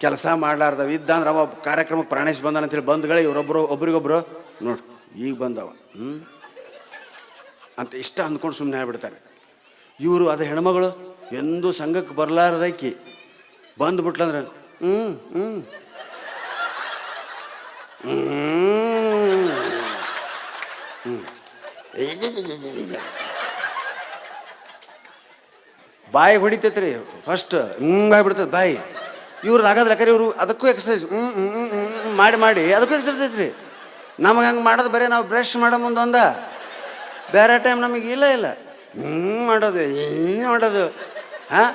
ಕೆಲಸ ಮಾಡ್ಲಾರ್ದವ ಇದ್ದಂದ್ರೆ ಅವ ಕಾರ್ಯಕ್ರಮಕ್ಕೆ ಪ್ರಾಣೇಶ್ ಬಂದಾನ ಅಂತೇಳಿ ಬಂಧುಗಳೇ ಒಬ್ರಿಗೊಬ್ರು ನೋಡಿ ಈಗ ಬಂದವ ಅಂತ ಇಷ್ಟ ಅಂದ್ಕೊಂಡು ಸುಮ್ಮನೆ ಆಗ್ಬಿಡ್ತಾರೆ. ಇವರು ಅದು ಹೆಣ್ಮಗಳು ಎಂದೂ ಸಂಘಕ್ಕೆ ಬರಲಾರ್ದಕ್ಕಿ ಬಂದುಬಿಟ್ಲಂದ್ರೆ ಬಾಯಿ ಹೊಡಿತೈತ್ರಿ ಫಸ್ಟ್, ಹಿಂಗಾಗ್ಬಿಡ್ತದೆ ಬಾಯಿ. ಇವ್ರದ್ದು ಆಗೋದಿಲ್ಲ. ಯಾಕಂದ್ರೆ ಇವರು ಅದಕ್ಕೂ ಎಕ್ಸಸೈಸ್ ಮಾಡಿ ಅದಕ್ಕೂ ಎಕ್ಸಸೈಸ್ ರೀ. ನಮಗೆ ಹಂಗೆ ಮಾಡೋದು ಬರೀ ನಾವು ಬ್ರಷ್ ಮಾಡೋ ಮುಂದೆ ಒಂದ, ಬೇರೆ ಟೈಮ್ ನಮಗೆ ಇಲ್ಲ ಮಾಡೋದು ಹಾಂ.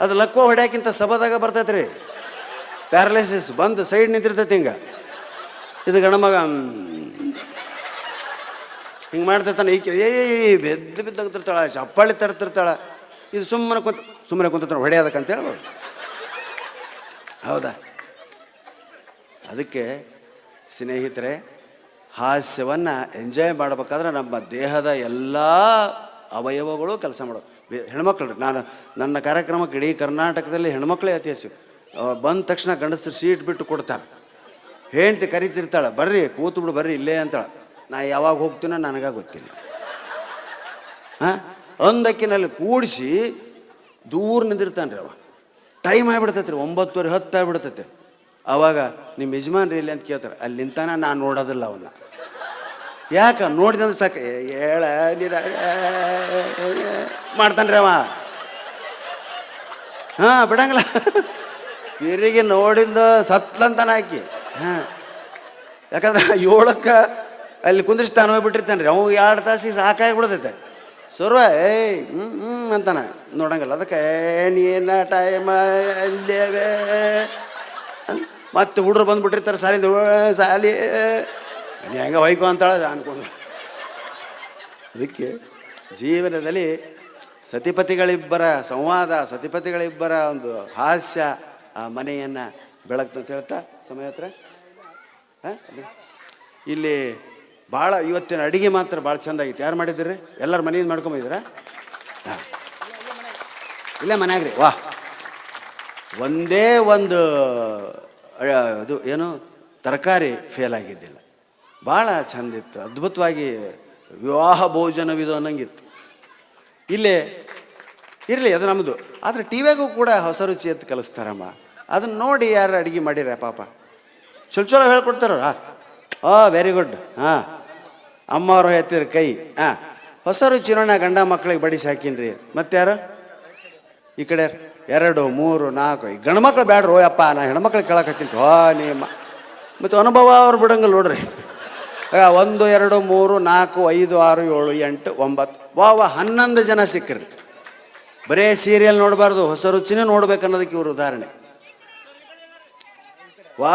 ಅದು ಲಕ್ವ ಹೊಡ್ಯಾಕಿಂತ ಸಬದಾಗ ಬರ್ತೈತೆ ರೀ ಪ್ಯಾರಲೈಸಿಸ್. ಬಂದು ಸೈಡ್ ನಿಂತಿರ್ತೈತಿ ಹಿಂಗೆ. ಇದು ಗಣಮಗ ಹಿಂಗೆ ಮಾಡ್ತಿರ್ತಾನೆ. ಈಕೆ ಬಿದ್ದಾಗ್ತಿರ್ತಾಳೆ, ಚಪ್ಪಾಳಿ ತಡ್ತಿರ್ತಾಳೆ. ಇದು ಸುಮ್ಮನೆ ಕುಂತಿರ್ತಾನೆ ಹೊಡೆಯೋದಕ್ಕಂತ ಹೇಳ್ಬೋದು. ಹೌದಾ? ಅದಕ್ಕೆ ಸ್ನೇಹಿತರೆ, ಹಾಸ್ಯವನ್ನು ಎಂಜಾಯ್ ಮಾಡಬೇಕಾದ್ರೆ ನಮ್ಮ ದೇಹದ ಎಲ್ಲ ಅವಯವಗಳು ಕೆಲಸ ಮಾಡೋದು. ಹೆಣ್ಮಕ್ಳು ರೀ, ನನ್ನ ಕಾರ್ಯಕ್ರಮಕ್ಕೆ ಇಡೀ ಕರ್ನಾಟಕದಲ್ಲಿ ಹೆಣ್ಮಕ್ಳೇ ಅತಿ ಹೆಚ್ಚು. ಬಂದ ತಕ್ಷಣ ಗಂಡಸರು ಸೀಟ್ ಬಿಟ್ಟು ಕೊಡ್ತಾರೆ. ಹೆಂಡ್ತಿ ಕರಿತಿರ್ತಾಳೆ, ಬರ್ರಿ ಕೂತು ಬಿಡು ಬರ್ರಿ ಇಲ್ಲೇ ಅಂತಾಳೆ. ನಾ ಯಾವಾಗ ಹೋಗ್ತೀನೋ ನನಗ ಗೊತ್ತಿಲ್ಲ. ಹಾಂ, ಒಂದಕ್ಕಿನಲ್ಲಿ ಕೂಡಿಸಿ ದೂರ ನಿಂದಿರ್ತಾನೆ ರೀ ಅವ. ಟೈಮ್ ಆಗಿಬಿಡ್ತೈತೆ ರೀ, 9:30 10 ಆಗಿಬಿಡ್ತೈತೆ. ಆವಾಗ ನಿಮ್ಮ ಯಜಮಾನ್ರಿ ಇಲ್ಲಿ ಅಂತ ಕೇಳ್ತಾರೆ. ಅಲ್ಲಿ ನಿಂತಾನ, ನಾನು ನೋಡೋದಿಲ್ಲ ಅವನ್ನ. ಯಾಕೆ ನೋಡಿದಂದ್ರೆ ಸಾಕು, ಹೇಳ ಮಾಡ್ತಾನೆ ರೀ ಅವ. ಹಾಂ, ಬಿಡಂಗಿಲ್ಲ. ತಿರುಗಿ ನೋಡಿಲ್ದ ಸತ್ಲಂತಾನ ಹಾಕಿ. ಹಾಂ, ಯಾಕಂದ್ರೆ 7ಕ್ಕೆ ಅಲ್ಲಿ ಕುಂದಿರ್ಸ್ತಾನೆ ಹೋಗ್ಬಿಟ್ಟಿರ್ತಾನೆ ರೀ. ಅವು 2 ತಾಸಿಗೆ ಸಾಕಾಗಿಬಿಡ್ತೈತೆ. ಸುರ್ವ ಏಯ್ ಅಂತಾನೆ, ನೋಡಂಗಿಲ್ಲ. ಅದಕ್ಕೆ ನೀನ ಟೈಮ್ ಅಲ್ಲೇವೆ ಮತ್ತೆ ಹುಡ್ರು ಬಂದುಬಿಟ್ಟಿರ್ತಾರೆ ಸಾಲಿಂದ. ಸಾಲಿ ನೀ ಹೆಂಗೆ ಹೊಯ್ಕೊ ಅಂತಾಳೆ ಅನ್ಕೊಂಡು. ಅದಕ್ಕೆ ಜೀವನದಲ್ಲಿ ಸತಿಪತಿಗಳಿಬ್ಬರ ಸಂವಾದ, ಸತಿಪತಿಗಳಿಬ್ಬರ ಒಂದು ಹಾಸ್ಯ ಆ ಮನೆಯನ್ನು ಬೆಳಗ್ತಂತ ಹೇಳ್ತಾ ಸಮಯ ಹತ್ರ. ಹಾಂ, ಇಲ್ಲಿ ಭಾಳ ಇವತ್ತಿನ ಅಡುಗೆ ಮಾತ್ರ ಭಾಳ ಚೆಂದ ಆಗಿತ್ತು. ಯಾರು ಮಾಡಿದ್ದೀರಿ? ಎಲ್ಲರೂ ಮನೆಯಿಂದ ಮಾಡ್ಕೊಂಬಂದಿದ್ದೀರಾ? ಹಾಂ, ಇಲ್ಲೇ ಮನ್ಯಾಗ್ರಿ. ವಾ, ಒಂದೇ ಒಂದು ಅದು ಏನು ತರಕಾರಿ ಫೇಲ್ ಆಗಿದ್ದಿಲ್ಲ. ಭಾಳ ಚೆಂದಿತ್ತು, ಅದ್ಭುತವಾಗಿ ವಿವಾಹ ಭೋಜನವಿದು ಅನ್ನಂಗಿತ್ತು. ಇಲ್ಲೇ ಇರಲಿ, ಅದು ನಮ್ಮದು. ಆದರೆ ಟಿ ವಿಯಾಗೂ ಕೂಡ ಹೊಸ ರುಚಿ ಅಂತ ಕಲಿಸ್ತಾರಮ್ಮ. ಅದನ್ನು ನೋಡಿ ಯಾರು ಅಡುಗೆ ಮಾಡಿರ ಪಾಪ ಚಲೋ ಹೇಳ್ಕೊಡ್ತಾರ. Very good. ಹಾಂ, ಅಮ್ಮವ್ರು ಎತ್ತಿರ ಕೈ. ಹಾಂ, ಹೊಸ ರುಚಿ ನೋಡ ಗಂಡ ಮಕ್ಳಿಗೆ ಬಡಿಸಿ ಹಾಕಿನ್ರಿ. ಮತ್ತೆ ಯಾರು ಈ ಕಡೆ 2 3 4 ಗಂಡು ಮಕ್ಳು ಬ್ಯಾಡ್ರು ಯಪ್ಪ, ನಾ ಹೆಣ್ಮಕ್ಳಿಗೆ ಕೇಳಕತ್ತೀನಿ. ನಿಮ್ಮ ಮತ್ತು ಅನುಭವ ಅವ್ರು ಬಿಡಂಗಿಲ್ಲ ನೋಡ್ರಿ. 1 2 3 4 5 6 7 8 9 ವಾ 11 ಜನ ಸಿಕ್ಕರಿ. ಬರೇ ಸೀರಿಯಲ್ ನೋಡಬಾರ್ದು, ಹೊಸ ರುಚಿನೇ ನೋಡ್ಬೇಕು ಅನ್ನೋದಕ್ಕೆ ಇವ್ರ ಉದಾಹರಣೆ. ವಾ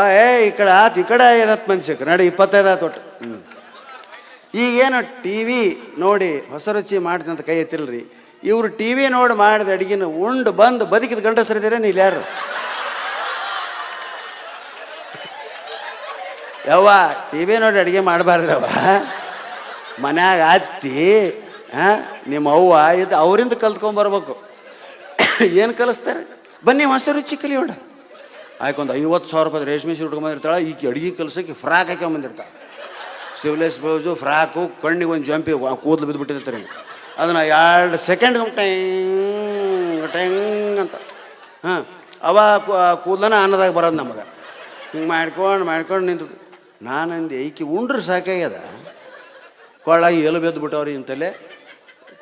ಈ ಕಡೆ ಆತು, ಈ ಕಡೆ 5 ಮಂದಿ ಸಿಕ್ಕರು. ನಡಿ 25 ಆತು ಒಟ್ಟು. ಈಗೇನು ಟಿ ವಿ ನೋಡಿ ಹೊಸ ರುಚಿ ಮಾಡ್ತೀನಿ ಅಂತ ಕೈ ಎತ್ತಿಲ್ರಿ. ಇವರು ಟಿ ವಿ ನೋಡಿ ಮಾಡಿದ ಅಡುಗೆನ ಉಂಡು ಬಂದು ಬದುಕಿದ ಗಂಡಸರಿದ್ದೀರ ನೀನು ಯಾರು? ಯವ್ವ, ಟಿ ವಿ ನೋಡಿ ಅಡುಗೆ ಮಾಡಬಾರ್ದ್ರವ. ಮನ್ಯಾಗ ಅತ್ತಿ ನಿಮ್ಮ ಅವ್ವ ಇದು ಅವರಿಂದ ಕಲ್ತ್ಕೊಂಬರ್ಬೇಕು. ಏನು ಕಲಿಸ್ತಾರೆ? ಬನ್ನಿ ಹೊಸ ರುಚಿ ಕಲಿಯೋಣ. ಆಯ್ಕೊಂದು 50,000 ರೂಪಾಯಿ ರೇಷ್ಮೆ ಸೀರೆ ಉಟ್ಕೊಂಬಂದಿರ್ತಾಳೆ. ಈಗ ಅಡುಗೆ ಕಲ್ಸೋಕೆ ಫ್ರಾಕ್ ಹಾಕೊಂಬಂದಿರ್ತಾಳೆ. ಸ್ಲೀವ್ಲೆಸ್ ಬ್ಲೌಸು, ಫ್ರಾಕು, ಕಣ್ಣಿಗೆ ಒಂದು ಜಂಪಿ ಕೂದಲು ಬಿದ್ದುಬಿಟ್ಟಿರ್ತಾರೆ. ಅದನ್ನು 2 ಸೆಕೆಂಡ್ ಟೆಂಗ್ ಅಂತ. ಹಾಂ, ಅವ ಕೂದಲನ ಅನ್ನದಾಗ ಬರೋದು ನಮಗೆ. ಹಿಂಗೆ ಮಾಡ್ಕೊಂಡು ನಿಂತು ನಾನಂದು ಈಕಿ ಉಂಡ್ರೆ ಸಾಕಾಗ್ಯದ. ಕೊಳ್ಳಾಗಿ ಎಲು ಬೆದ್ದು ಬಿಟ್ಟವ್ರಿ ಇಂತಲೇ.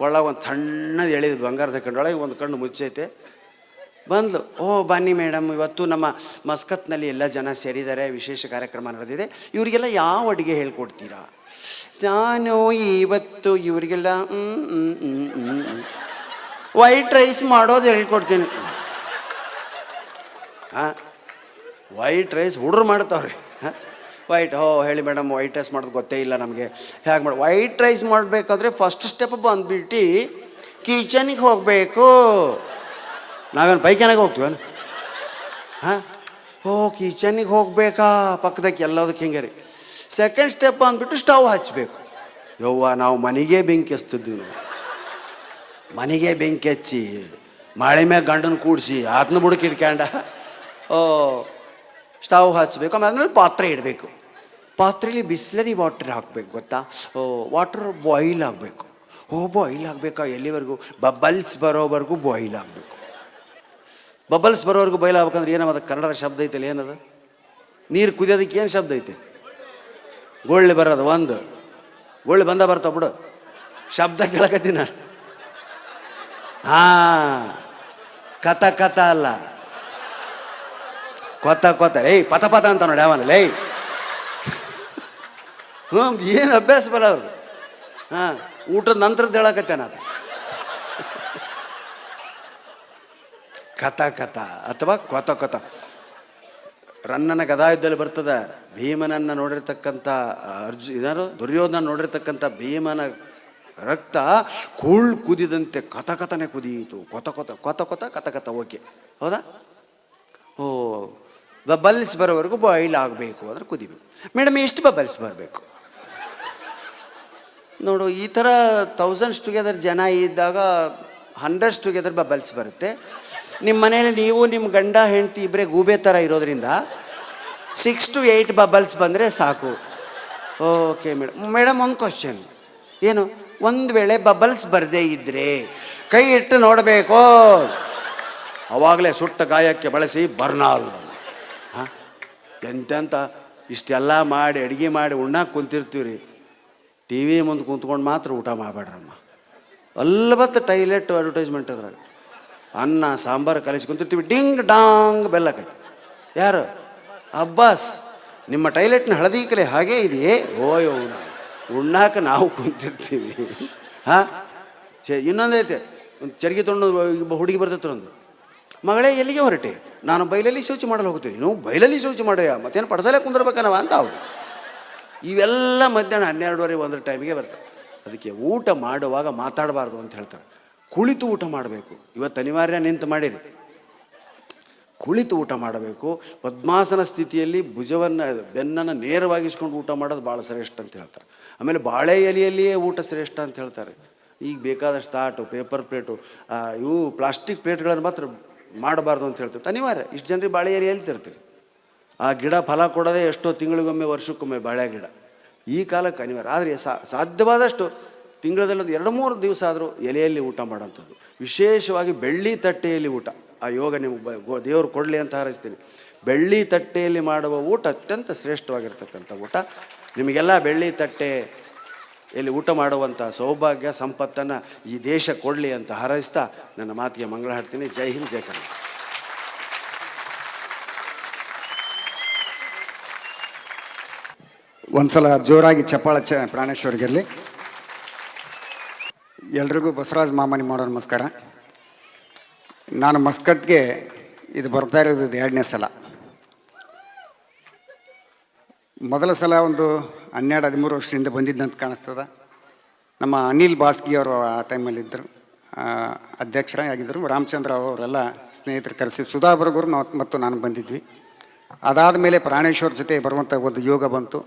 ಕೊಳ್ಳಾಗ ಒಂದು ತಣ್ಣದು ಎಳಿದು ಬಂಗಾರ ತಗೊಂಡೊಳಗೆ ಒಂದು ಕಣ್ಣು ಮುಚ್ಚೈತೆ. ಬಂದ್ಲು. ಬನ್ನಿ ಮೇಡಮ್, ಇವತ್ತು ನಮ್ಮ ಮಸ್ಕತ್ನಲ್ಲಿ ಎಲ್ಲ ಜನ ಸೇರಿದ್ದಾರೆ, ವಿಶೇಷ ಕಾರ್ಯಕ್ರಮ ನಡೆದಿದೆ. ಇವರಿಗೆಲ್ಲ ಯಾವ ಅಡುಗೆ ಹೇಳ್ಕೊಡ್ತೀರಾ? ನಾನು ಇವತ್ತು ಇವರಿಗೆಲ್ಲ ವೈಟ್ ರೈಸ್ ಮಾಡೋದು ಹೇಳ್ಕೊಡ್ತೀನಿ. ಹಾಂ, ವೈಟ್ ರೈಸ್ ಹುಡ್ರು ಮಾಡ್ತಾವ್ರಿ. ವೈಟ್ ಹೇಳಿ ಮೇಡಮ್, ವೈಟ್ ರೈಸ್ ಮಾಡೋದು ಗೊತ್ತೇ ಇಲ್ಲ ನಮಗೆ, ಹೇಗೆ ಮಾಡಿ? ವೈಟ್ ರೈಸ್ ಮಾಡಬೇಕಾದ್ರೆ ಫಸ್ಟ್ ಸ್ಟೆಪ್ ಬಂದುಬಿಟ್ಟು ಕಿಚನಿಗೆ ಹೋಗಬೇಕು. ನಾವೇನು ಪೈಖಾನೆಗೆ ಹೋಗ್ತೀವೇನು? ಹಾಂ, ಕಿಚನಿಗೆ ಹೋಗ್ಬೇಕಾ? ಪಕ್ಕದಕ್ಕೆ ಎಲ್ಲದಕ್ಕೆ ಹಿಂಗೆ ರೀ. ಸೆಕೆಂಡ್ ಸ್ಟೆಪ್ ಅಂದ್ಬಿಟ್ಟು ಸ್ಟವ್ ಹಚ್ಚಬೇಕು. ಯವ್ವ, ನಾವು ಮನೆಗೆ ಬೆಂಕಿ ಹಚ್ತಿದ್ವಿ. ನಾವು ಮನೆಗೆ ಬೆಂಕಿ ಹಚ್ಚಿ ಮಳೆ ಮ್ಯಾಗ ಗಂಡನ ಕೂಡಿಸಿ ಆತನ ಬುಡಕ್ಕೆ ಇಟ್ಕೊಂಡ ಸ್ಟವ್ ಹಚ್ಚಬೇಕು. ಆಮೇಲೆ ಪಾತ್ರೆ ಇಡಬೇಕು. ಪಾತ್ರೆಯಲ್ಲಿ ಬಿಸ್ಲರಿ ವಾಟರ್ ಹಾಕಬೇಕು, ಗೊತ್ತಾ? ವಾಟರ್ ಬಾಯ್ಲ್ ಆಗಬೇಕು. ಬಾಯ್ಲ್ ಆಗಬೇಕಾ? ಎಲ್ಲಿವರೆಗೂ? ಬಬಲ್ಸ್ ಬರೋವರೆಗೂ ಬಾಯ್ಲ್ ಆಗಬೇಕು. ಬಬಲ್ಸ್ ಬರೋವರೆಗೂ ಬಾಯ್ಲ್ ಆಗ್ಬೇಕಂದ್ರೆ ಏನವ? ಅದಕ್ಕೆ ಕನ್ನಡದ ಶಬ್ದ ಐತಲ್ಲ, ಏನದು? ನೀರು ಕುದಿಯೋದಕ್ಕೆ ಏನು ಶಬ್ದ ಐತೆ? ಗೋಳ್ಳೆ ಬರೋದು. ಒಂದು ಗೋಳ್ಳೆ ಬರ್ತಾವ ಬಿಡು, ಶಬ್ದ ಕೇಳಕತ್ತೀನಿ ನಾನು. ಹಾಂ, ಕಥ ಅಲ್ಲ, ಕೊತ್ತ ಪತ ಅಂತ ನೋಡಿ ಯಾವನಲ್ಲ. ಏನು ಅಭ್ಯಾಸ ಬರ ಅವ್ರು. ಹಾಂ, ಊಟದ ನಂತರದ್ದು ಹೇಳಕತ್ತೇನೆ ಅದು. ಕಥ ಅಥವಾ ಕೊತ. ರನ್ನನ ಗದಾಯುದ್ಧದಲ್ಲಿ ಬರ್ತದೆ. ಭೀಮನನ್ನು ನೋಡಿರ್ತಕ್ಕಂಥ ದುರ್ಯೋಧನ ನೋಡಿರ್ತಕ್ಕಂಥ ಭೀಮನ ರಕ್ತ ಕುದಿದಂತೆ ಕಥನೆ ಕುದಿಯಿತು. ಕೊತ. ಓಕೆ, ಹೌದಾ? ಬಬಲ್ಸ್ ಬರೋವರೆಗೂ ಬಾಯ್ಲ್ ಆಗಬೇಕು ಅಂದರೆ ಕುದಿಬೇಕು. ಮೇಡಮ್, ಎಷ್ಟು ಬಬಲ್ಸ್ ಬರಬೇಕು? ನೋಡು, ಈ ಥರ 1000s ಟುಗೆದರ್ ಜನ ಇದ್ದಾಗ 100s ಟುಗೆದರ್ ಬಬಲ್ಸ್ ಬರುತ್ತೆ. ನಿಮ್ಮ ಮನೇಲಿ ನೀವು ನಿಮ್ಮ ಗಂಡ ಹೆಂಡತಿ ಇಬ್ಬರೇ ಗೂಬೆ ಥರ ಇರೋದ್ರಿಂದ 6 to 8 ಬಬಲ್ಸ್ ಬಂದರೆ ಸಾಕು. ಓಕೆ ಮೇಡಮ್ ಒಂದು ಕ್ವಶನ್. ಏನು? ಒಂದು ವೇಳೆ ಬಬಲ್ಸ್ ಬರದೇ ಇದ್ದರೆ ಕೈ ಇಟ್ಟು ನೋಡಬೇಕು. ಅವಾಗಲೇ ಸುಟ್ಟ ಗಾಯಕ್ಕೆ ಬಳಸಿ ಬರ್ನಾಲ್. ಹಾಂ, ಎಂತೆಂತ ಇಷ್ಟೆಲ್ಲ ಮಾಡಿ ಅಡುಗೆ ಮಾಡಿ ಉಣ್ಣಾಕ ಕುಂತಿರ್ತೀವಿ ರೀ. ಟಿ ವಿ ಮುಂದೆ ಕುಂತ್ಕೊಂಡು ಮಾತ್ರ ಊಟ ಮಾಡಬೇಡ್ರಮ್ಮ. ಅಲ್ಲಬತ್ತು ಟೈಲೆಟ್ ಅಡ್ವರ್ಟೈಸ್ಮೆಂಟ್ ಅದ್ರಾಗ ಅನ್ನ ಸಾಂಬಾರು ಕಲಿಸಿ ಕುಂತಿರ್ತೀವಿ. ಡಿಂಗ್ ಡಾಂಗ್ ಬೆಲ್ಲಕೈತಿ. ಯಾರು? ಅಬ್ಬಾಸ್. ನಿಮ್ಮ ಟೈಲೆಟ್ನ ಹಳದಿ ಕಲೆ ಹಾಗೇ ಇದೆಯೇ? ಓಯೋ, ಉಣ್ಣಾಕ ನಾವು ಕುಂತಿರ್ತೀವಿ. ಹಾಂ, ಇನ್ನೊಂದೈತೆ, ಒಂದು ಚರ್ಗಿ ತೊಗೊಂಡು ಹುಡುಗಿ ಬರ್ತೈತ್ರ ಒಂದು, ಮಗಳೇ ಎಲ್ಲಿಗೆ ಹೊರಟೆ? ನಾನು ಬೈಲಲ್ಲಿ ಶೌಚ ಮಾಡಲು ಹೋಗ್ತೀವಿ. ನೀವು ಬೈಲಲ್ಲಿ ಶೌಚ ಮಾಡ್ಯ ಮತ್ತೇನು ಪಡಸಲೇ ಕುಂದಿರ್ಬೇಕನವ ಅಂತ ಅವ್ರು. ಇವೆಲ್ಲ ಮಧ್ಯಾಹ್ನ 12:30 1 ಟೈಮಿಗೆ ಬರ್ತವೆ. ಅದಕ್ಕೆ ಊಟ ಮಾಡುವಾಗ ಮಾತಾಡಬಾರ್ದು ಅಂತ ಹೇಳ್ತಾರೆ. ಕುಳಿತು ಊಟ ಮಾಡಬೇಕು. ಇವತ್ತು ಅನಿವಾರ್ಯ ನಿಂತು ಮಾಡಿರಿ. ಕುಳಿತು ಊಟ ಮಾಡಬೇಕು. ಪದ್ಮಾಸನ ಸ್ಥಿತಿಯಲ್ಲಿ ಭುಜವನ್ನು ಬೆನ್ನನ್ನು ನೇರವಾಗಿಸ್ಕೊಂಡು ಊಟ ಮಾಡೋದು ಭಾಳ ಶ್ರೇಷ್ಠ ಅಂತ ಹೇಳ್ತಾರೆ. ಆಮೇಲೆ ಬಾಳೆ ಎಲೆಯಲ್ಲಿಯೇ ಊಟ ಶ್ರೇಷ್ಠ ಅಂತ ಹೇಳ್ತಾರೆ. ಈಗ ಬೇಕಾದಷ್ಟು ತಾಟು, ಪೇಪರ್ ಪ್ಲೇಟು, ಇವು ಪ್ಲಾಸ್ಟಿಕ್ ಪ್ಲೇಟ್ಗಳನ್ನು ಮಾತ್ರ ಮಾಡಬಾರ್ದು ಅಂತ ಹೇಳ್ತಾರೆ. ಅನಿವಾರ್ಯ. ಇಷ್ಟು ಜನರಿಗೆ ಬಾಳೆ ಎಲೆಯಲ್ಲಿ ತರ್ತೀರಿ. ಆ ಗಿಡ ಫಲ ಕೊಡೋದೇ ಎಷ್ಟೋ ತಿಂಗಳಿಗೊಮ್ಮೆ ವರ್ಷಕ್ಕೊಮ್ಮೆ ಬಾಳೆ ಗಿಡ. ಈ ಕಾಲಕ್ಕೆ ಅನಿವಾರ್ಯ. ಆದರೆ ಸಾಧ್ಯವಾದಷ್ಟು ತಿಂಗಳದಲ್ಲೊಂದು 2-3 ದಿವಸ ಆದರೂ ಎಲೆಯಲ್ಲಿ ಊಟ ಮಾಡೋಂಥದ್ದು. ವಿಶೇಷವಾಗಿ ಬೆಳ್ಳಿ ತಟ್ಟೆಯಲ್ಲಿ ಊಟ. ಆ ಯೋಗ ನಿಮಗೆ ದೇವರು ಕೊಡಲಿ ಅಂತ ಹಾರೈಸ್ತೀನಿ. ಬೆಳ್ಳಿ ತಟ್ಟೆಯಲ್ಲಿ ಮಾಡುವ ಊಟ ಅತ್ಯಂತ ಶ್ರೇಷ್ಠವಾಗಿರ್ತಕ್ಕಂಥ ಊಟ. ನಿಮಗೆಲ್ಲ ಬೆಳ್ಳಿ ತಟ್ಟೆಯಲ್ಲಿ ಊಟ ಮಾಡುವಂಥ ಸೌಭಾಗ್ಯ ಸಂಪತ್ತನ್ನು ಈ ದೇಶ ಕೊಡಲಿ ಅಂತ ಹಾರೈಸ್ತಾ ನನ್ನ ಮಾತಿಗೆ ಮಂಗಳ ಹಾಡ್ತೀನಿ. ಜೈ ಹಿಂದ್, ಜೈ ಕನ್ನಡ. ಒಂದ್ಸಲ ಜೋರಾಗಿ ಚಪ್ಪಾಳ ಪ್ರಾಣೇಶ್ವರ್ಗಿರಲಿ. ಎಲ್ರಿಗೂ ಬಸವರಾಜ ಮಾಮನಿ ಮಾಡೋ ನಮಸ್ಕಾರ. ನಾನು ಮಸ್ಕಟ್ಗೆ ಇದು ಬರ್ತಾ ಇರೋದು 2ನೇ ಸಲ. ಮೊದಲ ಸಲ ಒಂದು 12-13 ವರ್ಷದಿಂದ ಬಂದಿದ್ದಂತ ಕಾಣಿಸ್ತದೆ. ನಮ್ಮ ಅನಿಲ್ ಬಾಸ್ಗಿಯವರು ಆ ಟೈಮಲ್ಲಿದ್ದರು, ಅಧ್ಯಕ್ಷರಾಗಿದ್ದರು. ರಾಮಚಂದ್ರ ಅವರೆಲ್ಲ ಸ್ನೇಹಿತರು ಕರೆಸಿ ಸುಧಾಬರ್ಗರು ಮತ್ತು ನಾನು ಬಂದಿದ್ವಿ. ಅದಾದ ಮೇಲೆ ಪ್ರಾಣೇಶ್ವರ್ ಜೊತೆ ಬರುವಂಥ ಒಂದು ಯೋಗ ಬಂತು.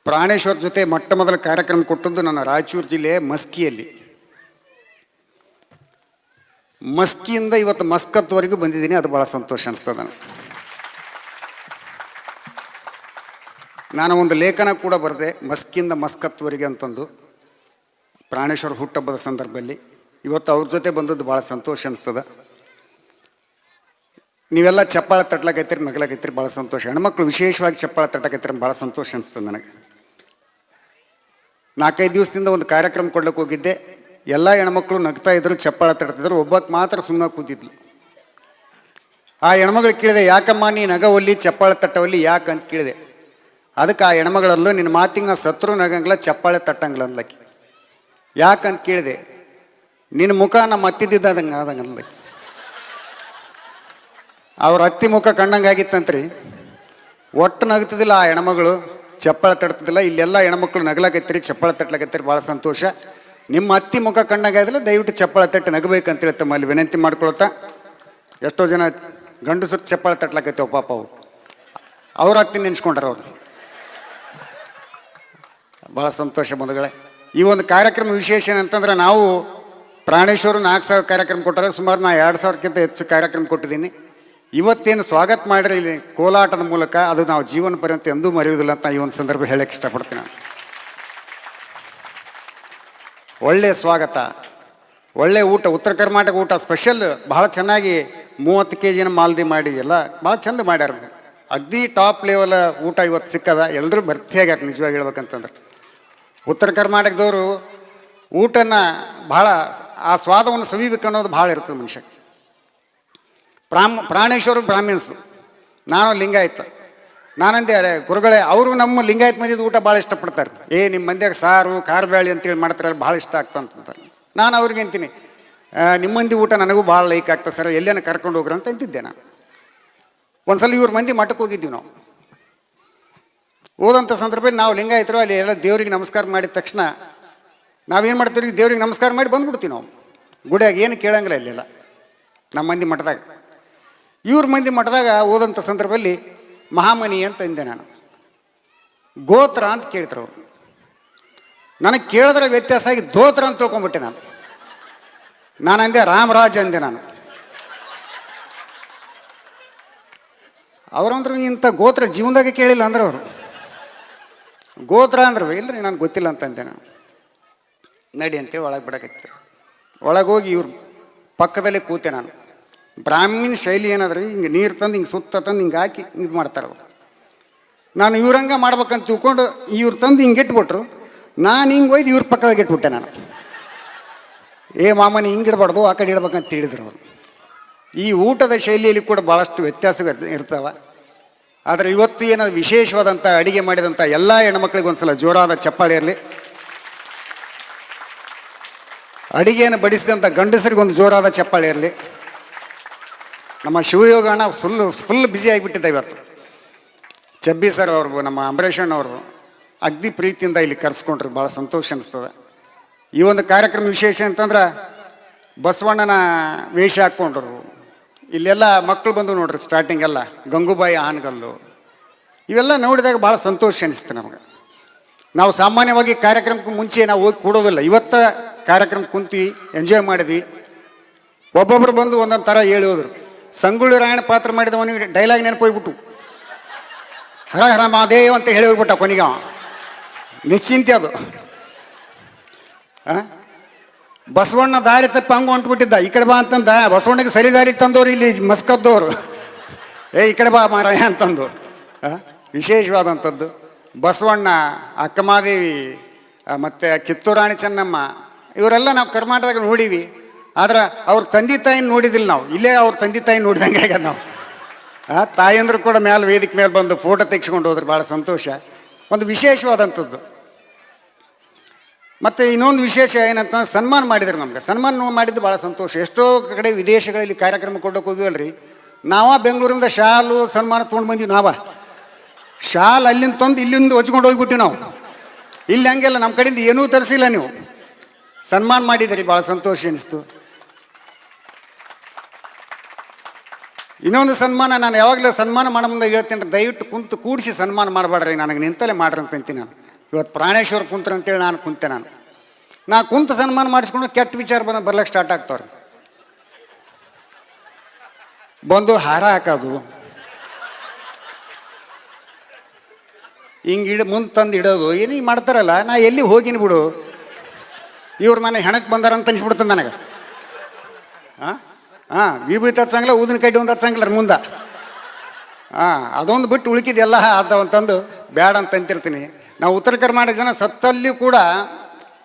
ಪ್ರಾಣೇಶ್ವರ್ ಜೊತೆ ಮೊಟ್ಟ ಮೊದಲ ಕಾರ್ಯಕ್ರಮ ಕೊಟ್ಟದ್ದು ನನ್ನ ರಾಯಚೂರು ಜಿಲ್ಲೆಯ ಮಸ್ಕಿಯಲ್ಲಿ. ಮಸ್ಕಿಯಿಂದ ಇವತ್ತು ಮಸ್ಕತ್ವರೆಗೂ ಬಂದಿದ್ದೀನಿ. ಅದು ಭಾಳ ಸಂತೋಷ ಅನಿಸ್ತದೆ ನನಗೆ. ನಾನು ಒಂದು ಲೇಖನ ಕೂಡ ಬರೆದೆ, ಮಸ್ಕಿಯಿಂದ ಮಸ್ಕತ್ವರೆಗೆ ಅಂತಂದು, ಪ್ರಾಣೇಶ್ವರ ಹುಟ್ಟುಹಬ್ಬದ ಸಂದರ್ಭದಲ್ಲಿ. ಇವತ್ತು ಅವ್ರ ಜೊತೆ ಬಂದದ್ದು ಭಾಳ ಸಂತೋಷ ಅನಿಸ್ತದೆ. ನೀವೆಲ್ಲ ಚಪ್ಪಾಳ ತಟ್ಲಾಕೈತಿರಿ, ನಗಲಾಕೈತಿರಿ, ಭಾಳ ಸಂತೋಷ. ಹೆಣ್ಮಕ್ಳು ವಿಶೇಷವಾಗಿ ಚಪ್ಪಾಳ ತಟ್ಟಕೈತಿರಿ, ಭಾಳ ಸಂತೋಷ ಅನಿಸ್ತದೆ ನನಗೆ. 4-5 ದಿವಸದಿಂದ ಒಂದು ಕಾರ್ಯಕ್ರಮ ಕೊಡ್ಲಿಕ್ಕೆ ಹೋಗಿದ್ದೆ. ಎಲ್ಲ ಹೆಣ್ಮಕ್ಳು ನಗ್ತಾ ಇದ್ರು, ಚಪ್ಪಾಳ ತಟ್ತಿದ್ರು. ಒಬ್ಬಕ್ಕೆ ಮಾತ್ರ ಸುಮ್ಮನೆ ಕೂತಿದ್ಲು. ಆ ಹೆಣ್ಮಗಳು ಕೇಳಿದೆ, ಯಾಕಮ್ಮ ನೀ ನಗವಲ್ಲಿ ಚಪ್ಪಾಳ ತಟ್ಟವಲ್ಲಿ ಯಾಕೆ ಅಂತ ಕೇಳಿದೆ. ಅದಕ್ಕೆ ಆ ಹೆಣ್ಮಗಳಲ್ಲೂ ನಿನ್ನ ಮಾತಿಗೆ ನಾ ಸತ್ರು ನಗಂಗಿಲ್ಲ, ಚಪ್ಪಾಳೆ ತಟ್ಟಂಗಿಲ್ಲ ಅಂದ್ಲಕ್ಕಿ. ಯಾಕಂತ ಕೇಳಿದೆ. ನಿನ್ನ ಮುಖ ನಮ್ಮ ಅತ್ತಿದ್ದಂಗೆ ಆದಂಗೆ ಅಂದ್ಲಕ್ಕಿ. ಅವ್ರ ಅತ್ತಿ ಮುಖ ಕಂಡಂಗಾಗಿತ್ತಂತ್ರಿ. ಒಟ್ಟು ನಗ್ತಿದ್ದಿಲ್ಲ ಆ ಹೆಣ್ಮಗಳು, ಚಪ್ಪಾಳೆ ತಟ್ತಿದ್ದಿಲ್ಲ. ಇಲ್ಲೆಲ್ಲ ಹೆಣ್ಮಕ್ಳು ನಗಲಾಕೈತಿರಿ, ಚಪ್ಪಾಳೆ ತಟ್ಲಾಕೈತಿರಿ, ಭಾಳ ಸಂತೋಷ. ನಿಮ್ಮ ಅತ್ತಿ ಮುಖ ಕಂಡಂಗಾಗಿಲ್ಲ, ದಯವಿಟ್ಟು ಚಪ್ಪಾಳೆ ತಟ್ಟಿ ನಗಬೇಕಂತೇಳಿ ತಮ್ಮಲ್ಲಿ ವಿನಂತಿ ಮಾಡ್ಕೊಳ್ತಾ. ಎಷ್ಟೋ ಜನ ಗಂಡಸರು ಚಪ್ಪಾಳೆ ತಟ್ಲಾಕೈತೇವ ಪಾಪ, ಅವ್ರ ಅತ್ತಿ ನೆನ್ಸ್ಕೊಂಡ್ರ ಅವರು. ಭಾಳ ಸಂತೋಷ ಬಂಧುಗಳೇ. ಈ ಒಂದು ಕಾರ್ಯಕ್ರಮ ವಿಶೇಷ ಏನಂತಂದ್ರೆ, ನಾವು ಪ್ರಾಣೇಶ್ವರು 4,000 ಕಾರ್ಯಕ್ರಮ ಕೊಟ್ಟಾರೆ, ಸುಮಾರು ನಾ 2,000ಕ್ಕಿಂತ ಹೆಚ್ಚು ಕಾರ್ಯಕ್ರಮ ಕೊಟ್ಟಿದ್ದೀನಿ. ಇವತ್ತೇನು ಸ್ವಾಗತ ಮಾಡಿರಿ ಇಲ್ಲಿ ಕೋಲಾಟದ ಮೂಲಕ, ಅದು ನಾವು ಜೀವನ ಪರ್ಯಂತ ಎಂದೂ ಮರೆಯುವುದಿಲ್ಲ ಅಂತ ಈ ಒಂದು ಸಂದರ್ಭ ಹೇಳಕ್ಕೆ ಇಷ್ಟಪಡ್ತೀನಿ ನಾನು. ಒಳ್ಳೆಯ ಸ್ವಾಗತ, ಒಳ್ಳೆ ಊಟ, ಉತ್ತರ ಕರ್ನಾಟಕ ಊಟ ಸ್ಪೆಷಲ್. ಭಾಳ ಚೆನ್ನಾಗಿ 30 kg ಮಾಲ್ದಿ ಮಾಡಿ ಎಲ್ಲ ಭಾಳ ಚಂದ ಮಾಡ್ಯಾರ. ಅಗ್ದಿ ಟಾಪ್ ಲೆವೆಲ್ ಊಟ ಇವತ್ತು ಸಿಕ್ಕದ. ಎಲ್ಲರೂ ಭರ್ತಿಯಾಗ್ಯಾರ ನಿಜವಾಗಿ ಹೇಳ್ಬೇಕಂತಂದ್ರೆ. ಉತ್ತರ ಕರ್ನಾಟಕದವರು ಊಟನ ಭಾಳ ಆ ಸ್ವಾದವನ್ನು ಸವಿಬೇಕು ಅನ್ನೋದು ಭಾಳ ಇರ್ತದೆ ಮನುಷ್ಯ. ಪ್ರಾಣೇಶ್ವರು ಬ್ರಾಹ್ಮಿನ್ಸು, ನಾನು ಲಿಂಗಾಯತ. ನಾನಂದೆ, ಅರೆ ಗುರುಗಳೇ, ಅವರು ನಮ್ಮ ಲಿಂಗಾಯತ್ ಮಂದಿದ ಊಟ ಭಾಳ ಇಷ್ಟಪಡ್ತಾರೆ. ನಿಮ್ಮ ಮಂದಿಯಾಗ ಸಾರು ಖಾರ ಬ್ಯಾಳಿ ಅಂತೇಳಿ ಮಾಡ್ತಾರೆ, ಭಾಳ ಇಷ್ಟ ಆಗ್ತಂತಾರೆ. ನಾನು ಅವ್ರಿಗೆ ಅಂತೀನಿ, ನಿಮ್ಮ ಮಂದಿ ಊಟ ನನಗೂ ಭಾಳ ಲೈಕ್ ಆಗ್ತದೆ ಸರ್, ಎಲ್ಲೇನ ಕರ್ಕೊಂಡು ಹೋಗ್ರಿ ಅಂತ ಅಂತಿದ್ದೆ ನಾನು. ಒಂದ್ಸಲ ಇವ್ರ ಮಂದಿ ಮಠಕ್ಕೆ ಹೋಗಿದ್ದೀವಿ ನಾವು. ಹೋದಂಥ ಸಂದರ್ಭದಲ್ಲಿ ನಾವು ಲಿಂಗಾಯತರು ಅಲ್ಲಿ ಎಲ್ಲ ದೇವ್ರಿಗೆ ನಮಸ್ಕಾರ ಮಾಡಿದ ತಕ್ಷಣ ನಾವೇನು ಮಾಡ್ತೀವಿ, ದೇವ್ರಿಗೆ ನಮಸ್ಕಾರ ಮಾಡಿ ಬಂದ್ಬಿಡ್ತೀವಿ ನಾವು. ಗುಡಿಯಾಗ ಏನು ಕೇಳಂಗಿಲ್ಲ ಇಲ್ಲೆಲ್ಲ ನಮ್ಮ ಮಂದಿ ಮಠದಾಗ. ಇವ್ರ ಮಂದಿ ಮಠದಾಗ ಓದಂಥ ಸಂದರ್ಭದಲ್ಲಿ ಮಹಾಮನಿ ಅಂತ ಅಂದೆ ನಾನು. ಗೋತ್ರ ಅಂತ ಕೇಳ್ತಾರೆ ಅವರು. ನನಗೆ ಕೇಳಿದ್ರೆ ವ್ಯತ್ಯಾಸ ಆಗಿ ಧೋತ್ರ ಅಂತ ತಿಳ್ಕೊಂಡ್ಬಿಟ್ಟೆ ನಾನು. ನಾನಂದೆ ರಾಮರಾಜ್ ಅಂದೆ ನಾನು. ಅವ್ರಂದ್ರೆ ಇಂಥ ಗೋತ್ರ ಜೀವನದಾಗ ಕೇಳಿಲ್ಲ ಅಂದ್ರೆ ಅವರು ಗೋತ್ರ ಅಂದ್ರೆ ಇಲ್ಲರಿ ನನಗೆ ಗೊತ್ತಿಲ್ಲ ಅಂತಂದೆ ನಾನು. ನಡಿ ಅಂತೇಳಿ ಒಳಗೆ ಬಿಡಕತ್ತೆ. ಒಳಗೆ ಹೋಗಿ ಇವ್ರು ಪಕ್ಕದಲ್ಲೇ ಕೂತೆ ನಾನು. ಬ್ರಾಹ್ಮಣ ಶೈಲಿ ಏನಾದ್ರಿ ಹಿಂಗೆ ನೀರು ತಂದು ಹಿಂಗೆ ಸುತ್ತ ತಂದು ಹಿಂಗೆ ಹಾಕಿ ಇದು ಮಾಡ್ತಾರೆ ಅವರು. ನಾನು ಇವ್ರಂಗೆ ಮಾಡ್ಬೇಕಂತ ತಿಳ್ಕೊಂಡು ಇವ್ರು ತಂದು ಹಿಂಗೆ ಇಟ್ಬಿಟ್ರು. ನಾನು ಹಿಂಗೆ ಒಯ್ದು ಇವ್ರ ಪಕ್ಕದಾಗ ಇಟ್ಬಿಟ್ಟೆ ನಾನು. ಮಾಮನಿ ಹಿಂಗೆ ಇಡಬಾರ್ದು ಆ ಕಡೆ ಇಡ್ಬೇಕಂತ ಹೇಳಿದ್ರು ಅವರು. ಈ ಊಟದ ಶೈಲಿಯಲ್ಲಿ ಕೂಡ ಭಾಳಷ್ಟು ವ್ಯತ್ಯಾಸಗಳು ಇರ್ತಾವೆ. ಆದರೆ ಇವತ್ತು ಏನಾದ್ರು ವಿಶೇಷವಾದಂಥ ಅಡಿಗೆ ಮಾಡಿದಂಥ ಎಲ್ಲ ಹೆಣ್ಮಕ್ಳಿಗೆ ಒಂದ್ಸಲ ಜೋರಾದ ಚಪ್ಪಾಳೆ ಇರಲಿ. ಅಡಿಗೆಯನ್ನು ಬಡಿಸಿದಂಥ ಗಂಡಸರಿಗೊಂದು ಜೋರಾದ ಚಪ್ಪಾಳೆ ಇರಲಿ. ನಮ್ಮ ಶಿವಯೋಗ ಅಣ್ಣ ಫುಲ್ ಬ್ಯುಸಿ ಆಗಿಬಿಟ್ಟಿದ್ದ ಇವತ್ತು. ಚಬ್ಬಿ ಸರ್ ಅವ್ರಿಗೂ ನಮ್ಮ ಅಂಬರೀಷ್ ಅಣ್ಣವ್ರು ಅಗ್ದಿ ಪ್ರೀತಿಯಿಂದ ಇಲ್ಲಿ ಕರೆಸ್ಕೊಂಡ್ರು. ಭಾಳ ಸಂತೋಷ ಅನಿಸ್ತದೆ. ಈ ಒಂದು ಕಾರ್ಯಕ್ರಮ ವಿಶೇಷ ಅಂತಂದ್ರೆ ಬಸವಣ್ಣನ ವೇಷ ಹಾಕ್ಕೊಂಡ್ರು. ಇಲ್ಲೆಲ್ಲ ಮಕ್ಕಳು ಬಂದು ನೋಡ್ರಿ ಸ್ಟಾರ್ಟಿಂಗ್ ಎಲ್ಲ ಗಂಗೂಬಾಯಿ ಆನಗಲ್ಲು ಇವೆಲ್ಲ ನೋಡಿದಾಗ ಭಾಳ ಸಂತೋಷ ಅನಿಸ್ತು ನಮಗೆ. ನಾವು ಸಾಮಾನ್ಯವಾಗಿ ಕಾರ್ಯಕ್ರಮಕ್ಕೆ ಮುಂಚೆ ನಾವು ಹೋಗಿ ಕೂಡೋದಿಲ್ಲ. ಇವತ್ತ ಕಾರ್ಯಕ್ರಮ ಕುಂತು ಎಂಜಾಯ್ ಮಾಡಿದ್ವಿ. ಒಬ್ಬೊಬ್ರು ಬಂದು ಒಂದೊಂದು ಥರ ಹೇಳಿ ಹೋದ್ರು. ಸಂಗೊಳ್ಳಿ ರಾಯಣ್ಣ ಪಾತ್ರ ಮಾಡಿದವನಿಗೆ ಡೈಲಾಗ್ ನೆನಪೋಗ್ಬಿಟ್ಟು ಹರ ಹರ ಮಹಾದೇವ್ ಅಂತ ಹೇಳಿ ಹೋಗ್ಬಿಟ್ಟ ಕೊನೆಗೆ. ನಿಶ್ಚಿಂತೆ ಅದು. ಬಸವಣ್ಣ ದಾರಿ ತಪ್ಪಿ ಹಂಗೆ ಹೊಂಟ್ಬಿಟ್ಟಿದ್ದ. ಈ ಕಡೆ ಬಾ ಅಂತಂದ. ಬಸವಣ್ಣಗೆ ಸರಿ ದಾರಿ ತಂದವರು ಇಲ್ಲಿ ಮಸ್ಕದ್ದವರು. ಈ ಕಡೆ ಬಾ ಮಾರಾಯ ಅಂತಂದು. ವಿಶೇಷವಾದಂಥದ್ದು ಬಸವಣ್ಣ, ಅಕ್ಕಮಾದೇವಿ, ಮತ್ತು ಕಿತ್ತೂರಾಣಿ ಚೆನ್ನಮ್ಮ ಇವರೆಲ್ಲ ನಾವು ಕರ್ನಾಟಕದಾಗ ನೋಡೀವಿ. ಆದ್ರೆ ಅವ್ರ ತಂದೆ ತಾಯಿನ ನೋಡಿದಿಲ್ಲ ನಾವು. ಇಲ್ಲೇ ಅವ್ರ ತಂದೆ ತಾಯಿ ನೋಡಿದಂಗೆ ಆಗ್ಯದ ನಾವು. ತಾಯಂದ್ರು ಕೂಡ ಮೇಲೆ ವೇದಿಕೆ ಮೇಲೆ ಬಂದು ಫೋಟೋ ತೆಗೆಸ್ಕೊಂಡು ಹೋದ್ರೆ ಭಾಳ ಸಂತೋಷ. ಒಂದು ವಿಶೇಷವಾದಂಥದ್ದು. ಮತ್ತು ಇನ್ನೊಂದು ವಿಶೇಷ ಏನಂತ ಸನ್ಮಾನ ಮಾಡಿದ್ರು ನಮ್ಗೆ. ಸನ್ಮಾನ ಮಾಡಿದ್ದು ಭಾಳ ಸಂತೋಷ. ಎಷ್ಟೋ ಕಡೆ ವಿದೇಶಗಳಲ್ಲಿ ಕಾರ್ಯಕ್ರಮ ಕೊಡೋಕೆ ಹೋಗಿವಲ್ರಿ. ಬೆಂಗಳೂರಿಂದ ಶಾಲು ಸನ್ಮಾನ ತೊಗೊಂಡು ಬಂದೀವಿ. ಶಾಲ್ ಅಲ್ಲಿಂದ ತಂದು ಇಲ್ಲಿಂದ ಹೊಚ್ಕೊಂಡು ಹೋಗ್ಬಿಟ್ಟಿವಿ ನಾವು. ಇಲ್ಲಿ ಹಂಗೆಲ್ಲ ನಮ್ಮ ಕಡೆಯಿಂದ ಏನೂ ತರಿಸಿಲ್ಲ. ನೀವು ಸನ್ಮಾನ ಮಾಡಿದಿರಿ, ಭಾಳ ಸಂತೋಷ ಅನಿಸ್ತು. ಇನ್ನೊಂದು ಸನ್ಮಾನ ನಾನು ಯಾವಾಗಲೂ ಸನ್ಮಾನ ಮಾಡೋ ಮುಂದೆ ಹೇಳ್ತೀನಿ, ದಯವಿಟ್ಟು ಕುಂತು ಕೂಡಿಸಿ ಸನ್ಮಾನ ಮಾಡಬೇಡ್ರಿ, ನನಗೆ ನಿಂತಲೇ ಮಾಡ್ರಿ ಅಂತ ಅಂತೀನಿ ನಾನು. ಇವತ್ತು ಪ್ರಾಣೇಶ್ವರ್ ಕುಂತ್ರು ಅಂತೇಳಿ ನಾನು ಕುಂತೆ. ನಾ ಕುಂತು ಸನ್ಮಾನ ಮಾಡಿಸ್ಕೊಂಡು ಕೆಟ್ಟ ವಿಚಾರ ಬರ್ಲಿಕ್ಕೆ ಸ್ಟಾರ್ಟ್ ಆಗ್ತಾವ್ರಿ. ಬಂದು ಹಾರ ಹಾಕೋದು, ಹಿಂಗೆ ಮುಂದೆ ತಂದು ಇಡೋದು ಏನು ಮಾಡ್ತಾರಲ್ಲ. ನಾ ಎಲ್ಲಿ ಹೋಗಿನಿ ಬಿಡು, ಇವ್ರು ನನಗೆ ಹೆಣಕ್ಕೆ ಬಂದಾರಂತ ಅನ್ಸ್ಬಿಡ್ತದೆ ನನಗೆ. ವಿಭೂತಿ ಹಚ್ಚಂಗಿಲ್ಲ, ಊದಿನ ಕಡ್ಡಿ ಒಂದು ಹಚ್ಚಂಗಿಲ್ಲ ಮುಂದೆ. ಅದೊಂದು ಬಿಟ್ಟು ಉಳುಕಿದೆಲ್ಲ ಅಂತಂದು ಬ್ಯಾಡ ಅಂತ ಅಂತಿರ್ತೀನಿ. ನಾವು ಉತ್ತರ ಕರ್ನಾಟಕ ಜನ ಸತ್ತಲ್ಲಿ ಕೂಡ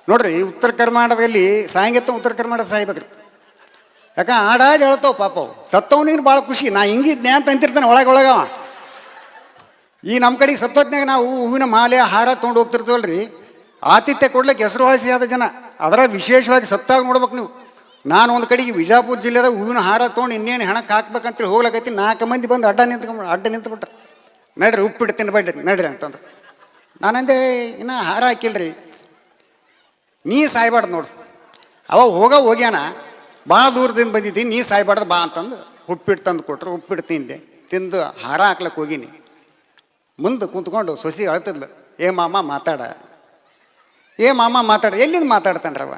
ನೋಡ್ರಿ, ಉತ್ತರ ಕರ್ನಾಟಕದಲ್ಲಿ ಸಾಯಂಗೆತ್ತ ಉತ್ತರ ಕರ್ನಾಟಕ ಸಾಯ್ಬೇಕ್ರಿ. ಯಾಕೆ ಹಾಡಾಡಿ ಹೇಳ್ತಾವ ಪಾಪ ಅವು. ಸತ್ತವನಿಗೆ ಭಾಳ ಖುಷಿ. ನಾ ಹಿಂಗಿದ್ನೆ ಅಂತ ಅಂತಿರ್ತಾನೆ ಒಳಗವ. ಈ ನಮ್ಮ ಕಡೆಗೆ ಸತ್ತೋತ್ನಾಗ ನಾವು ಹೂವಿನ ಮಾಲೆ ಹಾರ ತೊಗೊಂಡು ಹೋಗ್ತಿರ್ತೀವಲ್ರಿ, ಆತಿಥ್ಯ ಕೊಡ್ಲಿಕ್ಕೆ ಹೆಸರುವಾಸಿಯಾದ ಜನ. ಅದರ ವಿಶೇಷವಾಗಿ ಸತ್ತಾಗ ನೋಡ್ಬೇಕು ನೀವು. ನಾನು ಒಂದು ಕಡೆಗೆ ವಿಜಾಪುರ ಜಿಲ್ಲೆದಾಗ ಹೂವಿನ ಹಾರ ತೊಗೊಂಡು ಇನ್ನೇನು ಹೆಣಕ್ಕೆ ಹಾಕ್ಬೇಕಂತೇಳಿ ಹೋಗ್ಲಕೈತಿ. 4 ಮಂದಿ ಬಂದು ಅಡ್ಡ ನಿಂತ್ಬಿಟ್ರೆ, ನಡ್ರಿ ಉಪ್ಪಿಡ್ತೀನಿ ಬಡ್ಡಿ ನಡ್ರಿ ಅಂತಂದ್ರೆ. ನಾನಂದೆ ಇನ್ನು ಹಾರ ಹಾಕಿಲ್ರಿ, ನೀ ಸಾಯ್ಬಾರ್ದು ನೋಡು. ಅವ ಹೋಗ್ಯಾನ, ಭಾಳ ದೂರದಿಂದ ಬಂದಿದ್ದೀನಿ, ನೀ ಸಾಯ್ಬಾರ್ದು ಬಾ ಅಂತಂದು ಉಪ್ಪಿಟ್ಟು ತಂದು ಕೊಟ್ರು. ಉಪ್ಪಿಟ್ಟು ತಿಂದು ಹಾರ ಹಾಕ್ಲಕ್ಕೆ ಹೋಗೀನಿ. ಮುಂದೆ ಕುಂತ್ಕೊಂಡು ಸೊಸಿ ಅಳ್ತಿದ್ಲು, ಮಾಮ ಮಾತಾಡ, ಮಾಮ ಮಾತಾಡ. ಎಲ್ಲಿಂದ ಮಾತಾಡ್ತಾನ್ರವ?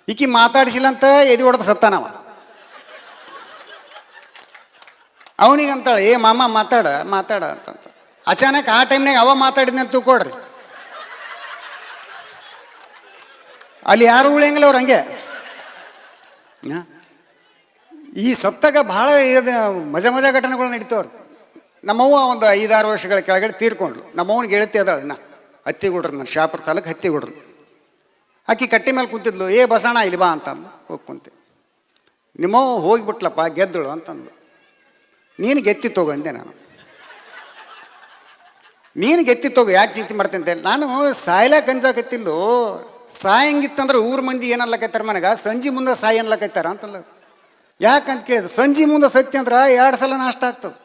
ಈಕಿ ಮಾತಾಡಿಸಿಲ್ಲ ಅಂತ ಎದಿ ಹೊಡೆದು ಸತ್ತಾನವ. ಅವನಿಗಂತಾಳೆ ಮಾಮ ಮಾತಾಡ ಅಂತಂತ. ಅಚಾನಕ್ ಆ ಟೈಮ್ನಾಗ ಅವ ಮಾತಾಡಿದ್ನ ಅಂತ ತಿಳ್ಕೊಡ್ರಿ. ಅಲ್ಲಿ ಯಾರು ಉಳಿಯಂಗಿಲ್ಲ ಅವ್ರು ಹಂಗೆ. ಈ ಸತ್ತಾಗ ಭಾಳ ಮಜಾ ಘಟನೆಗಳು ನಡೀತವ್ರು. ನಮ್ಮವ್ವ ಒಂದು 5-6 ವರ್ಷಗಳ ಕೆಳಗಡೆ ತೀರ್ಕೊಂಡ್ರು. ನಮ್ಮವ್ನಿಗೆ ಗೆಳತಿ ಅದಾಳ, ಇನ್ನ ಹತ್ತಿಗುಡ್ರು, ನಾನು ಶಾಪುರ ತಾಲೂಕು ಹತ್ತಿಗುಡ್ರು. ಆಕಿ ಕಟ್ಟಿ ಮೇಲೆ ಕುಂತಿದ್ಲು. ಬಸಣ್ಣ ಇಲ್ಲಿ ಬಾ ಅಂತಂದು ಹೋಗಿ ಕುಂತೆ. ನಿಮ್ಮವ್ವ ಹೋಗಿಬಿಟ್ಲಪ್ಪ ಗೆದ್ದಳು ಅಂತಂದು. ನೀನು ಗೆತ್ತಿ ತಗೋ ಅಂದೆ ನಾನು. ನೀನು ಗೆತ್ತಿ ತಗೋ, ಯಾಕೆ ಚಿಂತೆ ಮಾಡ್ತಂತೆ. ನಾನು ಸಾಯ್ಲಾಕ ಅಂಜಾಕತ್ತಿಲ್ಲೋ. ಸಾಯಂಗಿತ್ತಂದ್ರೆ ಊರ ಮಂದಿ ಏನಲ್ಲಕತ್ತಾರ ನನಗೆ, ಸಂಜೆ ಮುಂದೆ ಸಾಯಿ ಅನ್ಲಕತ್ತಾರ ಅಂತಲ್ಲ. ಯಾಕಂತ ಕೇಳಿದ್ರು, ಸಂಜೆ ಮುಂದೆ ಸತ್ಯ ಅಂದ್ರೆ 2 ಸಲ ನಾಷ್ಟ ಆಗ್ತದೆ.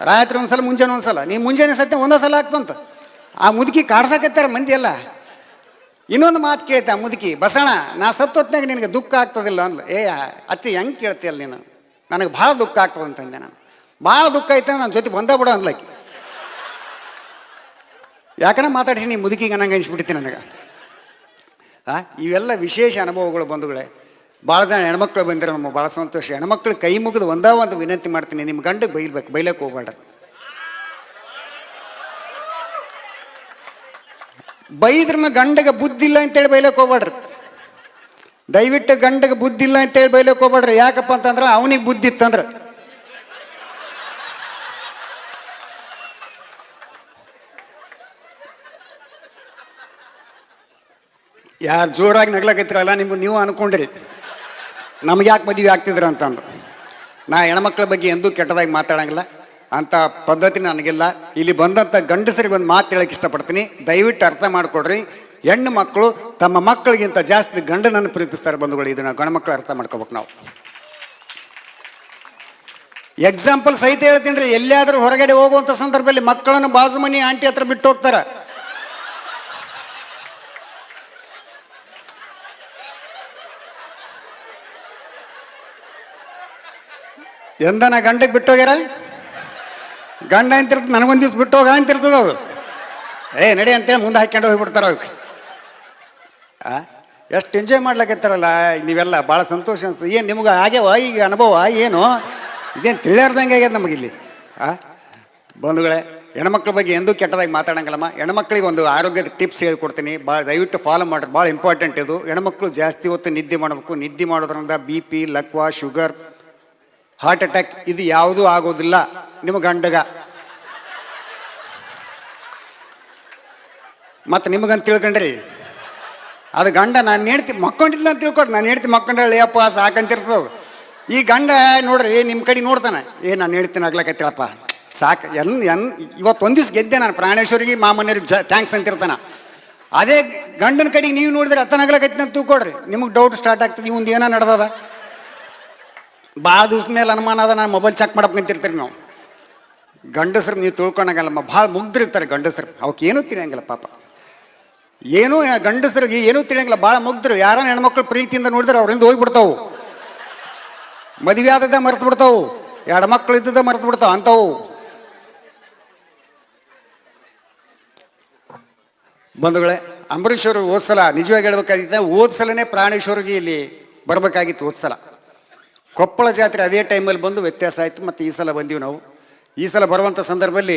ರಾತ್ರಿ ಒಂದ್ಸಲ, ಮುಂಜಾನೆ ಒಂದ್ಸಲ. ನೀ ಮುಂಜಾನೆ ಸತ್ಯ ಒಂದೇ ಸಲ ಆಗ್ತಂತ. ಆ ಮುದುಕಿ ಕಾಡ್ಸಾಕತ್ತಾರ ಮಂದಿ ಎಲ್ಲ. ಇನ್ನೊಂದು ಮಾತು ಕೇಳ್ತೆ ಆ ಮುದುಕಿ, ಬಸಣ್ಣ ನಾ ಸತ್ತೊತ್ನಾಗ ನಿನಗೆ ದುಃಖ ಆಗ್ತದಿಲ್ಲ ಅಂದ್ಲು. ಅತ್ತಿ ಹೆಂಗೆ ಕೇಳ್ತೀಯಲ್ಲ ನೀನು, ನನಗೆ ಭಾಳ ದುಃಖ ಆಗ್ತದೆ ಅಂತಂದೆ ನಾನು. ಭಾಳ ದುಃಖ ಐತೆ ನನ್ನ ಜೊತೆ ಬಂದ ಬಿಡ ಅಂದ್ಲಾಕಿ. ಯಾಕಂದ್ರೆ ಮಾತಾಡಿಸಿ ನೀ ಮುದುಕಿಗೆ ನಂಗೆ ಅನಿಸ್ಬಿಡ್ತೀನಿ ನನಗೆ. ಇವೆಲ್ಲ ವಿಶೇಷ ಅನುಭವಗಳು ಬಂಧುಗಳೇ. ಭಾಳ ಜನ ಹೆಣ್ಮಕ್ಳು ಬಂದಿರೋ ನಮ್ಮ ಭಾಳ ಸಂತೋಷ. ಹೆಣ್ಮಕ್ಳು ಕೈ ಮುಗಿದು ಒಂದೇ ಒಂದು ವಿನಂತಿ ಮಾಡ್ತೀನಿ, ನಿಮ್ಮ ಗಂಡಗೆ ಬೈಲ್ಬೇಕು, ಬೈಲಕ್ಕೆ ಹೋಗ್ಬೇಡ್ರಿ. ಬೈದ್ರನ್ನ ಗಂಡಗೆ ಬುದ್ಧಿ ಇಲ್ಲ ಅಂತೇಳಿ ಬೈಲಕ್ಕೆ ಹೋಗ್ಬೇಡ್ರಿ. ದಯವಿಟ್ಟು ಗಂಡಗೆ ಬುದ್ಧಿ ಇಲ್ಲ ಅಂತೇಳಿ ಬೈಲಕ್ಕೆ ಹೋಗ್ಬೇಡ್ರಿ. ಯಾಕಪ್ಪ ಅಂತಂದ್ರೆ ಅವನಿಗೆ ಬುದ್ಧಿ ಇತ್ತಂದ್ರೆ ಯಾರು ಜೋರಾಗಿ ನಗ್ಲಕತ್ತಿರಲ್ಲ ನಿಮ್ಗೆ ನೀವು ಅನ್ಕೊಂಡ್ರಿ ನಮ್ಗೆ ಯಾಕೆ ಮದುವೆ ಆಗ್ತಿದ್ರ ಅಂತಂದು. ನಾ ಹೆಣ್ಮಕ್ಳ ಬಗ್ಗೆ ಎಂದೂ ಕೆಟ್ಟದಾಗಿ ಮಾತಾಡಂಗಿಲ್ಲ, ಅಂಥ ಪದ್ಧತಿ ನನಗಿಲ್ಲ. ಇಲ್ಲಿ ಬಂದಂಥ ಗಂಡಸರಿಗೆ ಒಂದು ಮಾತು ಹೇಳಕ್ಕೆ ಇಷ್ಟಪಡ್ತೀನಿ, ದಯವಿಟ್ಟು ಅರ್ಥ ಮಾಡಿಕೊಡ್ರಿ. ಹೆಣ್ಣು ಮಕ್ಕಳು ತಮ್ಮ ಮಕ್ಕಳಿಗಿಂತ ಜಾಸ್ತಿ ಗಂಡನನ್ನು ಪ್ರೀತಿಸ್ತಾರೆ ಬಂಧುಗಳು. ಇದನ್ನು ಗಂಡು ಮಕ್ಕಳು ಅರ್ಥ ಮಾಡ್ಕೋಬೇಕು ನಾವು. ಎಕ್ಸಾಂಪಲ್ ಸಹಿತ ಹೇಳ್ತೀನಿ ರೀ, ಎಲ್ಲಿಯಾದರೂ ಹೊರಗಡೆ ಹೋಗುವಂಥ ಸಂದರ್ಭದಲ್ಲಿ ಮಕ್ಕಳನ್ನು ಬಾಜು ಮನಿ ಆಂಟಿ ಹತ್ರ ಬಿಟ್ಟು ಹೋಗ್ತಾರೆ. ಎಂದನ ಗಂಡಕ್ಕೆ ಬಿಟ್ಟೋಗ್ಯಾರ? ಗಂಡ ಅಂತಿರ್ತದೆ, ನನಗೊಂದು ದಿವ್ಸ ಬಿಟ್ಟು ಹೋಗ ಅಂತಿರ್ತದೆ ಅದು. ನಡಿ ಅಂತೇಳಿ ಮುಂದೆ ಹಾಕ್ಕೊಂಡು ಹೋಗ್ಬಿಡ್ತಾರೆ ಅದಕ್ಕೆ. ಎಷ್ಟು ಎಂಜಾಯ್ ಮಾಡ್ಲಿಕ್ಕತ್ತಾರಲ್ಲ ನೀವೆಲ್ಲ, ಭಾಳ ಸಂತೋಷ ಅನ್ಸ್ತದೆ. ಏನು ನಿಮ್ಗೆ ಆಗ್ಯಾವ ಈಗ ಅನುಭವ? ಏನು ಇದೇನು ತಿಳಿಯಾರ್ದಂಗೆ ಆಗ್ಯದ ನಮಗಿಲ್ಲಿ. ಬಂಧುಗಳೇ, ಹೆಣ್ಮಕ್ಳ ಬಗ್ಗೆ ಎಂದೂ ಕೆಟ್ಟದಾಗಿ ಮಾತಾಡಂಗಿಲ್ಲಮ್ಮ. ಹೆಣ್ಮಕ್ಳಿಗೆ ಒಂದು ಆರೋಗ್ಯದ ಟಿಪ್ಸ್ ಹೇಳ್ಕೊಡ್ತೀನಿ, ಭಾಳ ದಯವಿಟ್ಟು ಫಾಲೋ ಮಾಡ್ರಿ, ಭಾಳ ಇಂಪಾರ್ಟೆಂಟ್ ಇದು. ಹೆಣ್ಮಕ್ಳು ಜಾಸ್ತಿ ಹೊತ್ತು ನಿದ್ದೆ ಮಾಡಬೇಕು. ನಿದ್ದೆ ಮಾಡೋದ್ರಿಂದ BP, ಲಕ್ವ, ಶುಗರ್, ಹಾರ್ಟ್ ಅಟ್ಯಾಕ್ ಇದು ಯಾವುದೂ ಆಗೋದಿಲ್ಲ ನಿಮ್ಮ ಗಂಡಗ. ಮತ್ತು ನಿಮಗಂತ ತಿಳ್ಕೊಂಡ್ರಿ ಅದು ಗಂಡ ನಾನು ಹೇಳ್ತಿ ಮಕ್ಕೊಂಡಿಲ್ಲ ಅಂತ ತಿಳ್ಕೊಡ್ರಿ. ನಾನು ಹೇಳ್ತಿ ಮಕ್ಕೊಂಡಳ್ಳಿ ಅಪ್ಪ ಸಾಕಂತಿರ್ತದೆ. ಈ ಗಂಡ ನೋಡ್ರಿ ನಿಮ್ಮ ಕಡೆ ನೋಡ್ತಾನೆ, ನಾನು ಹೇಳ್ತೀನಿ ಆಗ್ಲಕತ್ತಿಳಪ್ಪ ಸಾಕು. ಇವತ್ತು ಒಂದು ದಿವ್ಸ ಗೆದ್ದೆ ನಾನು, ಪ್ರಾಣೇಶ್ವರಿಗೆ ಮಾಮನೆಯವ್ರಿಗೆ ಥ್ಯಾಂಕ್ಸ್ ಅಂತಿರ್ತಾನೆ. ಅದೇ ಗಂಡನ ಕಡೆಗೆ ನೀವು ನೋಡಿದ್ರೆ ಅತ್ತನಾಗ್ಲಕತ್ತಿ ಅಂತ ತಿಳ್ಕೊಡ್ರಿ, ನಿಮಗೆ ಡೌಟ್ ಸ್ಟಾರ್ಟ್ ಆಗ್ತದೆ, ಇವಂದು ಏನೋ ನಡೆದದ. ಭಾಳ ದಿವ್ಸ ಮೇಲೆ ಅನುಮಾನ ಅದ, ನಾನು ಮೊಬೈಲ್ ಚೆಕ್ ಮಾಡಕ್ಕೆ ನಿಂತಿರ್ತೀರಿ ನಾವು. ಗಂಡಸ್ರು ನೀವು ತಿಳ್ಕೊಳಂಗಲ್ಲಮ್ಮ, ಭಾಳ ಮುಗ್ದಿರ್ತಾರೆ ಗಂಡಸ್ರು, ಅವಕ್ಕೆ ಏನೂ ತಿಳಿಯಂಗಿಲ್ಲ ಪಾಪ. ಏನೂ ಗಂಡಸ್ರಿಗೆ ಏನೂ ತಿಳಿಯಂಗಿಲ್ಲ, ಭಾಳ ಮುಗ್ದ್ರು. ಯಾರ ಹೆಣ್ಮಕ್ಳು ಪ್ರೀತಿಯಿಂದ ನೋಡಿದ್ರೆ ಅವ್ರಿಂದ ಹೋಗ್ಬಿಡ್ತಾವು. ಮದುವೆ ಆದದ ಮರೆತು ಬಿಡ್ತಾವು, ಎರಡು ಮಕ್ಳು ಇದ್ದದ ಮರೆತು ಬಿಡ್ತಾವ ಅಂಥವು. ಬಂಧುಗಳೇ, ಅಂಬರೀಷ್ ಅವರು ಹೋದ್ಸಲ ನಿಜವಾಗಿ ಹೇಳ್ಬೇಕಾಗಿತ್ತು, ಹೋದ್ಸಲನೇ ಪ್ರಾಣೇಶ್ವರಿಗೆ ಇಲ್ಲಿ ಬರಬೇಕಾಗಿತ್ತು. ಹೋದ್ಸಲ ಕೊಪ್ಪಳ ಜಾತ್ರೆ ಅದೇ ಟೈಮಲ್ಲಿ ಬಂದು ವ್ಯತ್ಯಾಸ ಆಯಿತು. ಮತ್ತು ಈ ಸಲ ಬಂದೀವಿ ನಾವು. ಈ ಸಲ ಬರುವಂಥ ಸಂದರ್ಭದಲ್ಲಿ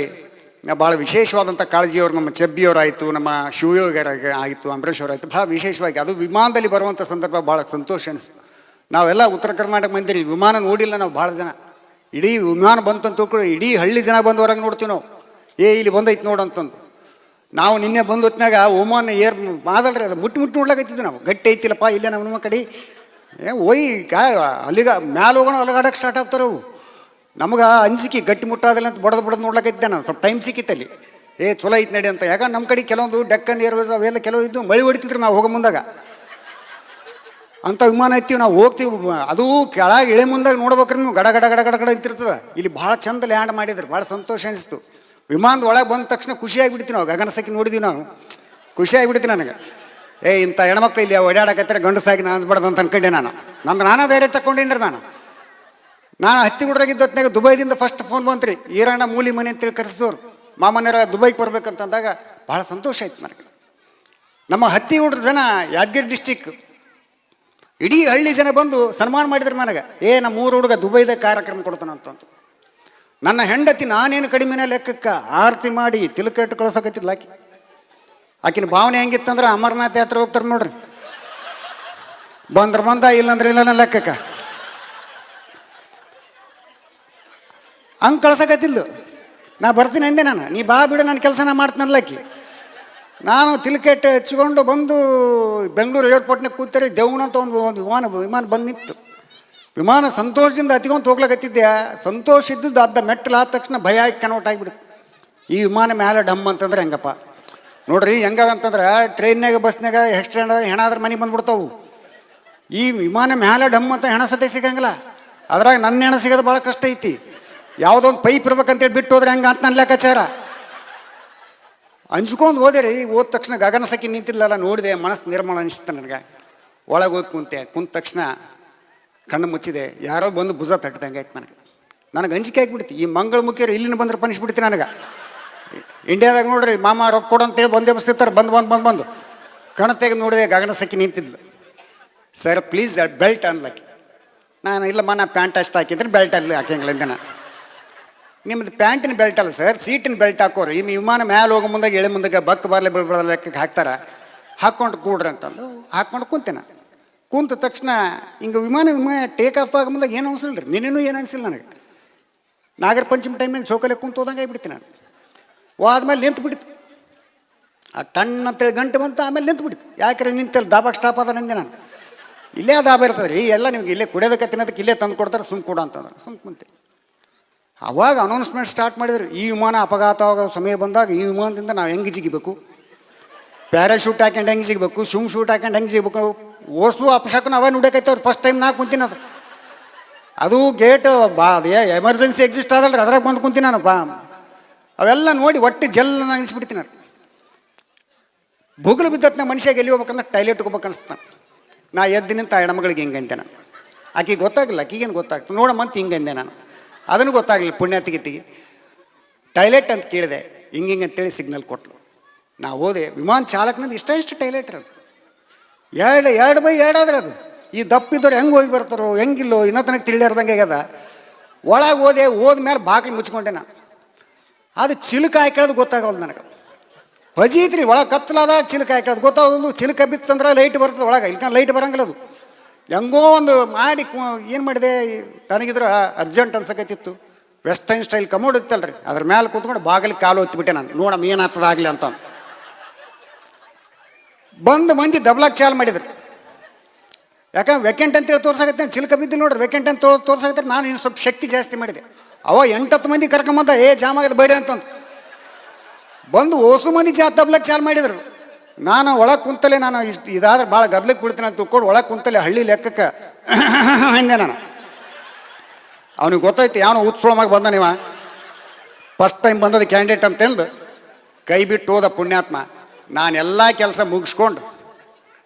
ಭಾಳ ವಿಶೇಷವಾದಂಥ ಕಾಳಜಿಯವರು, ನಮ್ಮ ಚೆಬ್ಬಿಯವರಾಯಿತು, ನಮ್ಮ ಶಿವಯೋಗರ ಆಯಿತು, ಅಂಬರೀಷ್ ಅವರಾಯಿತು, ಭಾಳ ವಿಶೇಷವಾಗಿ ಅದು ವಿಮಾನದಲ್ಲಿ ಬರುವಂಥ ಸಂದರ್ಭ ಭಾಳ ಸಂತೋಷ ಅನಿಸ್ತು. ನಾವೆಲ್ಲ ಉತ್ತರ ಕರ್ನಾಟಕ ಮಂದಿರಿ ವಿಮಾನ ನೋಡಿಲ್ಲ ನಾವು ಭಾಳ ಜನ. ಇಡೀ ವಿಮಾನ ಬಂತಂತ ತಿಳ್ಕೊಂಡು ಇಡೀ ಹಳ್ಳಿ ಜನ ಬಂದು ಹೊರಗೆ ನೋಡ್ತೀವಿ ನಾವು. ಇಲ್ಲಿ ಬಂದೈತೆ ನೋಡಂತಂದು. ನಾವು ನಿನ್ನೆ ಬಂದು ಹೊತ್ನಾಗ ಒಮಾನ್ ಏರ್ ಮಾದಲ್ರಿ, ಅದು ಮುಟ್ಟಿ ನೋಡ್ಲಾಕತ್ತಿದ್ವಿ ನಾವು. ಗಟ್ಟಿ ಐತಿಲ್ಲಪ್ಪ ಇಲ್ಲೇ ನಮ್ಮ ಕಡೆ ಅಲ್ಲಿಗ ಮ್ಯಾಲ ಹೋಗೋಣ ಅಲಗಾಡಕ್ಕೆ ಸ್ಟಾರ್ಟ್ ಆಗ್ತಾರೆ ಅವು. ನಮ್ಗೆ ಅಂಜಿಕೆ ಗಟ್ಟಿ ಮುಟ್ಟಾದಿಲ್ಲ ಅಂತ ಬಡದು ನೋಡ್ಲಾಕೈತೆ ನಾನು. ಸ್ವಲ್ಪ ಟೈಮ್ ಸಿಕ್ಕಿತ್ತಲ್ಲಿ, ಚಲೋ ಐತೆ ನಡಿ ಅಂತ. ಯಾಕಂದ್ರೆ ನಮ್ಮ ಕಡೆ ಕೆಲವೊಂದು ಡೆಕ್ಕನ್ ಏರ್ವೇಸ್ ಅವೆಲ್ಲ ಕೆಲವು ಇದ್ದು ಮಳೆ ಹೊಡಿತಿದ್ರು ನಾವು ಹೋಗೋ ಮುಂದಾಗ. ಅಂಥ ವಿಮಾನ ಐತೀವಿ ನಾವು, ಹೋಗ್ತೀವಿ. ಅದು ಕೆಳಗೆ ಇಳೆ ಮುಂದಾಗ ನೋಡ್ಬೇಕ್ರಿ ನೀವು, ಗಡ ಗಡ ಗಡ ಗಡ ಗಡ ಅಂತಿರ್ತದೆ. ಇಲ್ಲಿ ಭಾಳ ಚಂದ ಲ್ಯಾಂಡ್ ಮಾಡಿದ್ರು, ಭಾಳ ಸಂತೋಷ ಅನಿಸ್ತು. ವಿಮಾನದ ಒಳಗೆ ಬಂದ ತಕ್ಷಣ ಖುಷಿಯಾಗಿಬಿಡ್ತೀವಿ ನಾವು. ಗಗನಸಕ್ಕಿ ನೋಡಿದ್ವಿ ನಾವು, ಖುಷಿಯಾಗಿಬಿಡ್ತೀವಿ ನನಗೆ. ಇಂಥ ಹೆಣ್ಮಕ್ಳು ಇಲ್ಲಿ ಓಡಾಡಕತ್ತಾರೆ, ಗಂಡಸಾಗಿ ನಾನು ಅನ್ಸ್ಬಾರ್ದು ಅಂತ ಅನ್ಕೊಂಡೆ ನಾನು. ನಾನಾ ಧೈರ್ಯ ತಗೊಂಡೇನ್ರಿ ನಾನು ಹತ್ತಿಗುಡ್ರಾಗಿದ್ದ ಹೊತ್ನಾಗ ದುಬೈದಿಂದ ಫಸ್ಟ್ ಫೋನ್ ಬಂತ್ರಿ, ಈರಣ್ಣ ಮೂಲಿ ಮನೆ ಅಂತೇಳಿ ಕರೆಸಿದವ್ರು. ಮಾಮನೆಯರ ದುಬೈಗೆ ಬರ್ಬೇಕಂತಂದಾಗ ಭಾಳ ಸಂತೋಷ ಆಯ್ತು ನನಗೆ. ನಮ್ಮ ಹತ್ತಿಗುಡ್ರ ಜನ, ಯಾದಗಿರಿ ಡಿಸ್ಟಿಕ್ ಇಡೀ ಹಳ್ಳಿ ಜನ ಬಂದು ಸನ್ಮಾನ ಮಾಡಿದ್ರು ನನಗೆ. ನಮ್ಮ ಮೂರು ಹುಡುಗ ದುಬೈದಾಗ ಕಾರ್ಯಕ್ರಮ ಕೊಡ್ತಾನಂತಂತ. ನನ್ನ ಹೆಂಡತಿ ನಾನೇನು ಕಡಿಮೆನ ಲೆಕ್ಕಕ್ಕೆ ಆರತಿ ಮಾಡಿ ತಿಲಕ ಇಟ್ಟು ಕಳ್ಸಕತ್ತಿದ್ಲ ಆಕಿ. ಆಕಿನ ಭಾವನೆ ಹೆಂಗಿತ್ತಂದ್ರೆ ಅಮರನಾಥ ಯಾತ್ರೆ ಹೋಗ್ತಾರೆ ನೋಡ್ರಿ, ಬಂದ ಇಲ್ಲಂದ್ರೆ ಇಲ್ಲ ಲೆಕ್ಕಕ್ಕೆ ಹಂಗೆ ಕಳ್ಸಕತ್ತಿದ್ದು. ನಾ ಬರ್ತೀನಿ ಅಂದೆ ನಾನು, ನೀ ಬಾ ಬಿಡು ನನ್ನ ಕೆಲಸ ನಾ ಮಾಡ್ತೀನಲ್ಲಕ್ಕಿ. ನಾನು ತಿಲ್ಕೆಟ್ ಹಚ್ಕೊಂಡು ಬಂದು ಬೆಂಗಳೂರು ಏರ್ಪೋರ್ಟ್ನಾಗ ಕೂತಾರೆ. ದೇವ್ನಂತ ಒಂದು ವಿಮಾನ ಬಂದು ನಿಂತು. ವಿಮಾನ ಸಂತೋಷದಿಂದ ಹತ್ಕೊಂತ ಹೋಗ್ಲಕತ್ತಿದ್ದೆ. ಸಂತೋಷ ಇದ್ದದ್ದು ಅರ್ಧ ಮೆಟ್ಟಲು ಆದ ತಕ್ಷಣ ಭಯ ಆಗಿ ಕನ್ವರ್ಟ್ ಆಗಿಬಿಡುತ್ತೆ. ಈ ವಿಮಾನ ಮೇಲೆ ಡಮ್ ಅಂತಂದ್ರೆ ಹೆಂಗಪ್ಪ ನೋಡ್ರಿ. ಹೆಂಗಂತಂದ್ರೆ ಟ್ರೈನ್ನಾಗ ಬಸ್ನಾಗ ಎಕ್ಸ್ಟ್ರಾ ಹೆಣ ಆದ್ರೆ ಮನೆಗೆ ಬಂದ್ಬಿಡ್ತಾವು. ಈ ವಿಮಾನ ಮ್ಯಾಲೆ ಡಮ್ ಅಂತ ಹೆಣ ಸತೆ ಸಿಗಂಗಿಲ್ಲ. ಅದ್ರಾಗ ನನ್ನ ಹೆಣ ಸಿಗೋದು ಭಾಳ ಕಷ್ಟ ಐತಿ. ಯಾವುದೋ ಒಂದು ಪೈಪ್ ಇರ್ಬೇಕಂತೇಳಿ ಬಿಟ್ಟು ಹೋದ್ರೆ ಹೆಂಗೆ ಅಂತ ನನ್ನ ಲೆಕ್ಕಾಚಾರ. ಅಂಜ್ಕೊಂಡು ಹೋದೆ ರೀ. ಹೋದ ತಕ್ಷಣ ಗಗನಸಕ್ಕಿ ನಿಂತಿಲ್ಲಲ್ಲ, ನೋಡಿದೆ, ಮನಸ್ಸು ನಿರ್ಮಲ ಅನಿಸ್ತು ನನಗೆ. ಒಳಗೆ ಹೋಗಿ ಕುಂತ ತಕ್ಷಣ ಕಣ್ಣು ಮುಚ್ಚಿದೆ, ಯಾರೋ ಬಂದು ಭುಜ ತಟ್ಟದಂಗೆ ಆಯ್ತು ನನಗೆ ಅಂಜಿಕೆ ಆಗಿಬಿಡ್ತಿ. ಈ ಮಂಗಳ ಮುಖ್ಯರು ಇಲ್ಲಿನ ಬಂದ್ರೆ ಪನಿಸ್ಬಿಡ್ತೀನಿ ನನಗೆ. ಇಂಡಿಯಾದಾಗ ನೋಡ್ರಿ ಮಾಮ ರೊಕ್ಕ ಕೊಡು ಅಂತೇಳಿ ಬಂದೇ ಬಸ್ತಿರ್ತಾರೆ. ಬಂದು ಕಣ ತೆಗೆದು ನೋಡಿದೆ, ಗಗನಸಕ್ಕಿ ನಿಂತಿದ್ಲು. ಸರ್ ಪ್ಲೀಸ್ ಬೆಲ್ಟ್ ಅನ್ಲಕ್ಕೆ. ನಾನು ಇಲ್ಲಮ್ಮ ನಾ ಪ್ಯಾಂಟ್ ಅಷ್ಟು ಹಾಕಿದ್ರೆ ಬೆಲ್ಟ್ ಅಲ್ಲಿ ಹಾಕಂಗಿಲ್ಲ ನಾನು. ನಿಮ್ಮದು ಪ್ಯಾಂಟಿನ ಬೆಲ್ಟ್ ಅಲ್ಲ ಸರ್, ಸೀಟಿನ ಬೆಲ್ಟ್ ಹಾಕೋರಿ. ಈ ವಿಮಾನ ಮ್ಯಾಲೆ ಹೋಗೋ ಮುಂದಾಗ ಎಳೆ ಮುಂದಾಗ ಬಕ್ ಬರಲಿ ಬಿಡ್ಬಾರ್ದ ಲೆಕ್ಕಕ್ಕೆ ಹಾಕ್ತಾರೆ. ಹಾಕ್ಕೊಂಡು ಕೂಡ್ರಿ ಅಂತಂದು ಹಾಕ್ಕೊಂಡು ಕುಂತೇನೆ. ಕುಂತ ತಕ್ಷಣ ಹಿಂಗೆ ವಿಮಾನ ಟೇಕ್ ಆಫ್ ಆಗೋ ಮುಂದಾಗ ಏನು ಅನಿಸಿಲ್ಲ ರೀ, ನಿನ್ನೇನು ಏನು ಅನಿಸಿಲ್ಲ ನನಗೆ. ನಾಗರ ಪಂಚಮಿ ಟೈಮ್ನಾಗ ಚೌಕಲೆ ಕುಂತು ಹೋದಂಗೆ ಆಗಿಬಿಡ್ತೀನಿ ನಾನು. ಆದ್ಮೇಲೆ ನಿಂತು ಬಿಡ್ತು, ಆ ಟಣ್ ಅಂತೇಳಿ ಗಂಟೆ ಬಂತು. ಆಮೇಲೆ ನಿಂತು ಬಿಡ್ತು. ಯಾಕೆ ನಿಂತಲ್ಲಿ ದಾಬಾಗ ಸ್ಟಾಪ್ ಅದ ನಂದೆ ನಾನು. ಇಲ್ಲೇ ದಾಬಾ ಇರ್ತದೆ ರೀ, ಎಲ್ಲ ನಿಮ್ಗೆ ಇಲ್ಲೇ ಕುಡಿಯೋದಕ್ಕೆ ತಿನ್ನೋದಕ್ಕೆ ಇಲ್ಲೇ ತಂದು ಕೊಡ್ತಾರೆ, ಸುಮ್ ಕೊಡು ಅಂತಂದ್ರೆ ಸುಮ್ ಕುಂತೆ. ಅವಾಗ ಅನೌನ್ಸ್ಮೆಂಟ್ ಸ್ಟಾರ್ಟ್ ಮಾಡಿದ್ರು, ಈ ವಿಮಾನ ಅಪಘಾತ ಆಗೋ ಸಮಯ ಬಂದಾಗ ಈ ವಿಮಾನದಿಂದ ನಾವು ಹೆಂಗೆ ಜಿಗಿಬೇಕು, ಪ್ಯಾರಾಶೂಟ್ ಹಾಕ್ಯಂಡು ಹೆಂಗೆ ಸಿಗಬೇಕು, ಶೂಟ್ ಹಾಕ್ಯಂಡು ಹೆಂಗೆ ಸಿಗಬೇಕು, ಓಡಿಸು ಅಪಶಕನ ಅವೇ ನೋಡಕೈತವ್ರು. ಫಸ್ಟ್ ಟೈಮ್ ನಾ ಕುಂತೀನಿ ಅದು ಗೇಟ್ ಎಮರ್ಜೆನ್ಸಿ ಎಕ್ಸಿಸ್ಟ್ ಆದಲ್ರಿ, ಅದ್ರಾಗ ಬಂದು ಕುಂತೀನಿ ನಾನು. ಅವೆಲ್ಲ ನೋಡಿ ಒಟ್ಟು ಜಲ್ ಅನಿಸ್ಬಿಡ್ತೀನಿ ನಾನು. ಬುಗುಲು ಬಿದ್ದತ್ ನಾ ಮನುಷ್ಯಾಗ ಎಲ್ಲಿ ಹೋಗ್ಬೇಕಂದ್ರೆ ಟೈಲೆಟ್ ಹೋಗ್ಬೇಕು ಅನಿಸ್ತಾನೆ. ನಾ ಎದ್ದು ನಿಂತ ಹೆಣ್ಮಗಳಿಗೆ ಹಿಂಗೆ ಅಂದೆ ನಾನು. ಆಕೆಗೆ ಗೊತ್ತಾಗಲಿಲ್ಲ, ಆಕೆಗೇನು ಗೊತ್ತಾಗ್ತದೆ ನೋಡಮ್ಮಂತ ಹಿಂಗೆ ಅಂದೆ ನಾನು. ಅದನ್ನು ಗೊತ್ತಾಗಲಿಲ್ಲ ಪುಣ್ಯಾತಿಗಿತ್ತಿಗೆ. ಟೈಲೆಟ್ ಅಂತ ಕೇಳಿದೆ, ಹಿಂಗೆ ಅಂತೇಳಿ ಸಿಗ್ನಲ್ ಕೊಟ್ಟಲು. ನಾ ಹೋದೆ. ವಿಮಾನ ಚಾಲಕನಂದು ಇಷ್ಟು ಟೈಲೆಟ್ ಅದು, ಎರಡು ಬೈ ಎರಡು ಆದ್ರೆ ಅದು. ಈ ದಪ್ಪಿದ್ದವ್ರು ಹೆಂಗೆ ಹೋಗಿ ಬರ್ತಾರೋ ಹೆಂಗಿಲ್ಲೋ ಇನ್ನೂ ತನಕ ತಿಳಿಯಾರ್ದಂಗೆ ಆಗ್ಯದ. ಒಳಗೆ ಹೋದ್ಮೇಲೆ ಬಾಗಿಲು ಮುಚ್ಕೊಂಡೆ ನಾನು. ಅದು ಚಿಲಕ ಹಾಕ್ಯಳದು ಗೊತ್ತಾಗಲ್ಲ ನನಗೆ. ಹೊಜೀತ್ರಿ ಒಳಗೆ ಕತ್ತಲಾದಾಗ ಚಿಲಕ ಹಾಕ್ಯಳದು ಗೊತ್ತಾಗೋದು. ಚಿಲಕ ಬಿತ್ತಂದ್ರೆ ಲೈಟ್ ಬರ್ತದೆ ಒಳಗೆ, ಇಲ್ಲಿ ಲೈಟ್ ಬರಂಗಿಲ್ಲ ಅದು. ಹೆಂಗೋ ಒಂದು ಮಾಡಿ ಏನು ಮಾಡಿದೆ, ನನಗಿದ್ರೆ ಅರ್ಜೆಂಟ್ ಅನ್ಸಕತ್ತಿತ್ತು. ವೆಸ್ಟರ್ನ್ ಸ್ಟೈಲ್ ಕಮೋಡ್ ಇತ್ತಲ್ರಿ, ಅದ್ರ ಮೇಲೆ ಕೂತ್ಕೊಂಡು ಬಾಗಿಲಿಗೆ ಕಾಲು ಹೊತ್ತಿಬಿಟ್ಟೆ ನಾನು, ನೋಡಮ್ಮ ಏನಾಗ್ತದ ಆಗಲಿ ಅಂತ. ಬಂದು ಮಂದಿ ದಬ್ಲಾಕ್ ಚಾಲು ಮಾಡಿದ್ರು. ಯಾಕಂದ್ರೆ ವೆಕೆಂಟ್ ಅಂತೇಳಿ ತೋರ್ಸಾಕತ್ತೆ, ಚಿಲ್ಕ ಬಿದ್ದು ನೋಡ್ರಿ ವೆಕೆಂಟ್ ಅಂತ ತೋರ್ಸಾಕತ್ತೆ. ನಾನು ಇನ್ನು ಸ್ವಲ್ಪ ಶಕ್ತಿ ಜಾಸ್ತಿ ಮಾಡಿದೆ. ಅವ 8-10 ಮಂದಿ ಕರ್ಕೊಂಬಂದ, ಜಾಮ್ ಆಗದ ಬೇಡ ಅಂತಂದು ಬಂದು ಓಸು ಮಂದಿ ದಬ್ಲಾಕ್ ಚಾಲು ಮಾಡಿದ್ರು. ನಾನು ಒಳಗೆ ಕುಂತಲೇ ನಾನು ಇದಾದ್ರೆ ಭಾಳ ಗದ್ಲಕ್ಕೆ ಬಿಡ್ತೀನಿ ಅಂತ ತಿಳ್ಕೊಂಡು ಒಳಗೆ ಕುಂತಲೇ ಹಳ್ಳಿ ಲೆಕ್ಕಕ್ಕೆ ಅಂದೆ ನಾನು. ಅವನಿಗೆ ಗೊತ್ತಾಯ್ತು ಯಾವನು ಉತ್ಸವವಾಗಿ ಬಂದ ನೀವ ಫಸ್ಟ್ ಟೈಮ್ ಬಂದದ ಕ್ಯಾಂಡಿಡೇಟ್ ಅಂತಂದು ಕೈ ಬಿಟ್ಟು ಹೋದ ಪುಣ್ಯಾತ್ಮ. ನಾನೆಲ್ಲ ಕೆಲಸ ಮುಗಿಸ್ಕೊಂಡು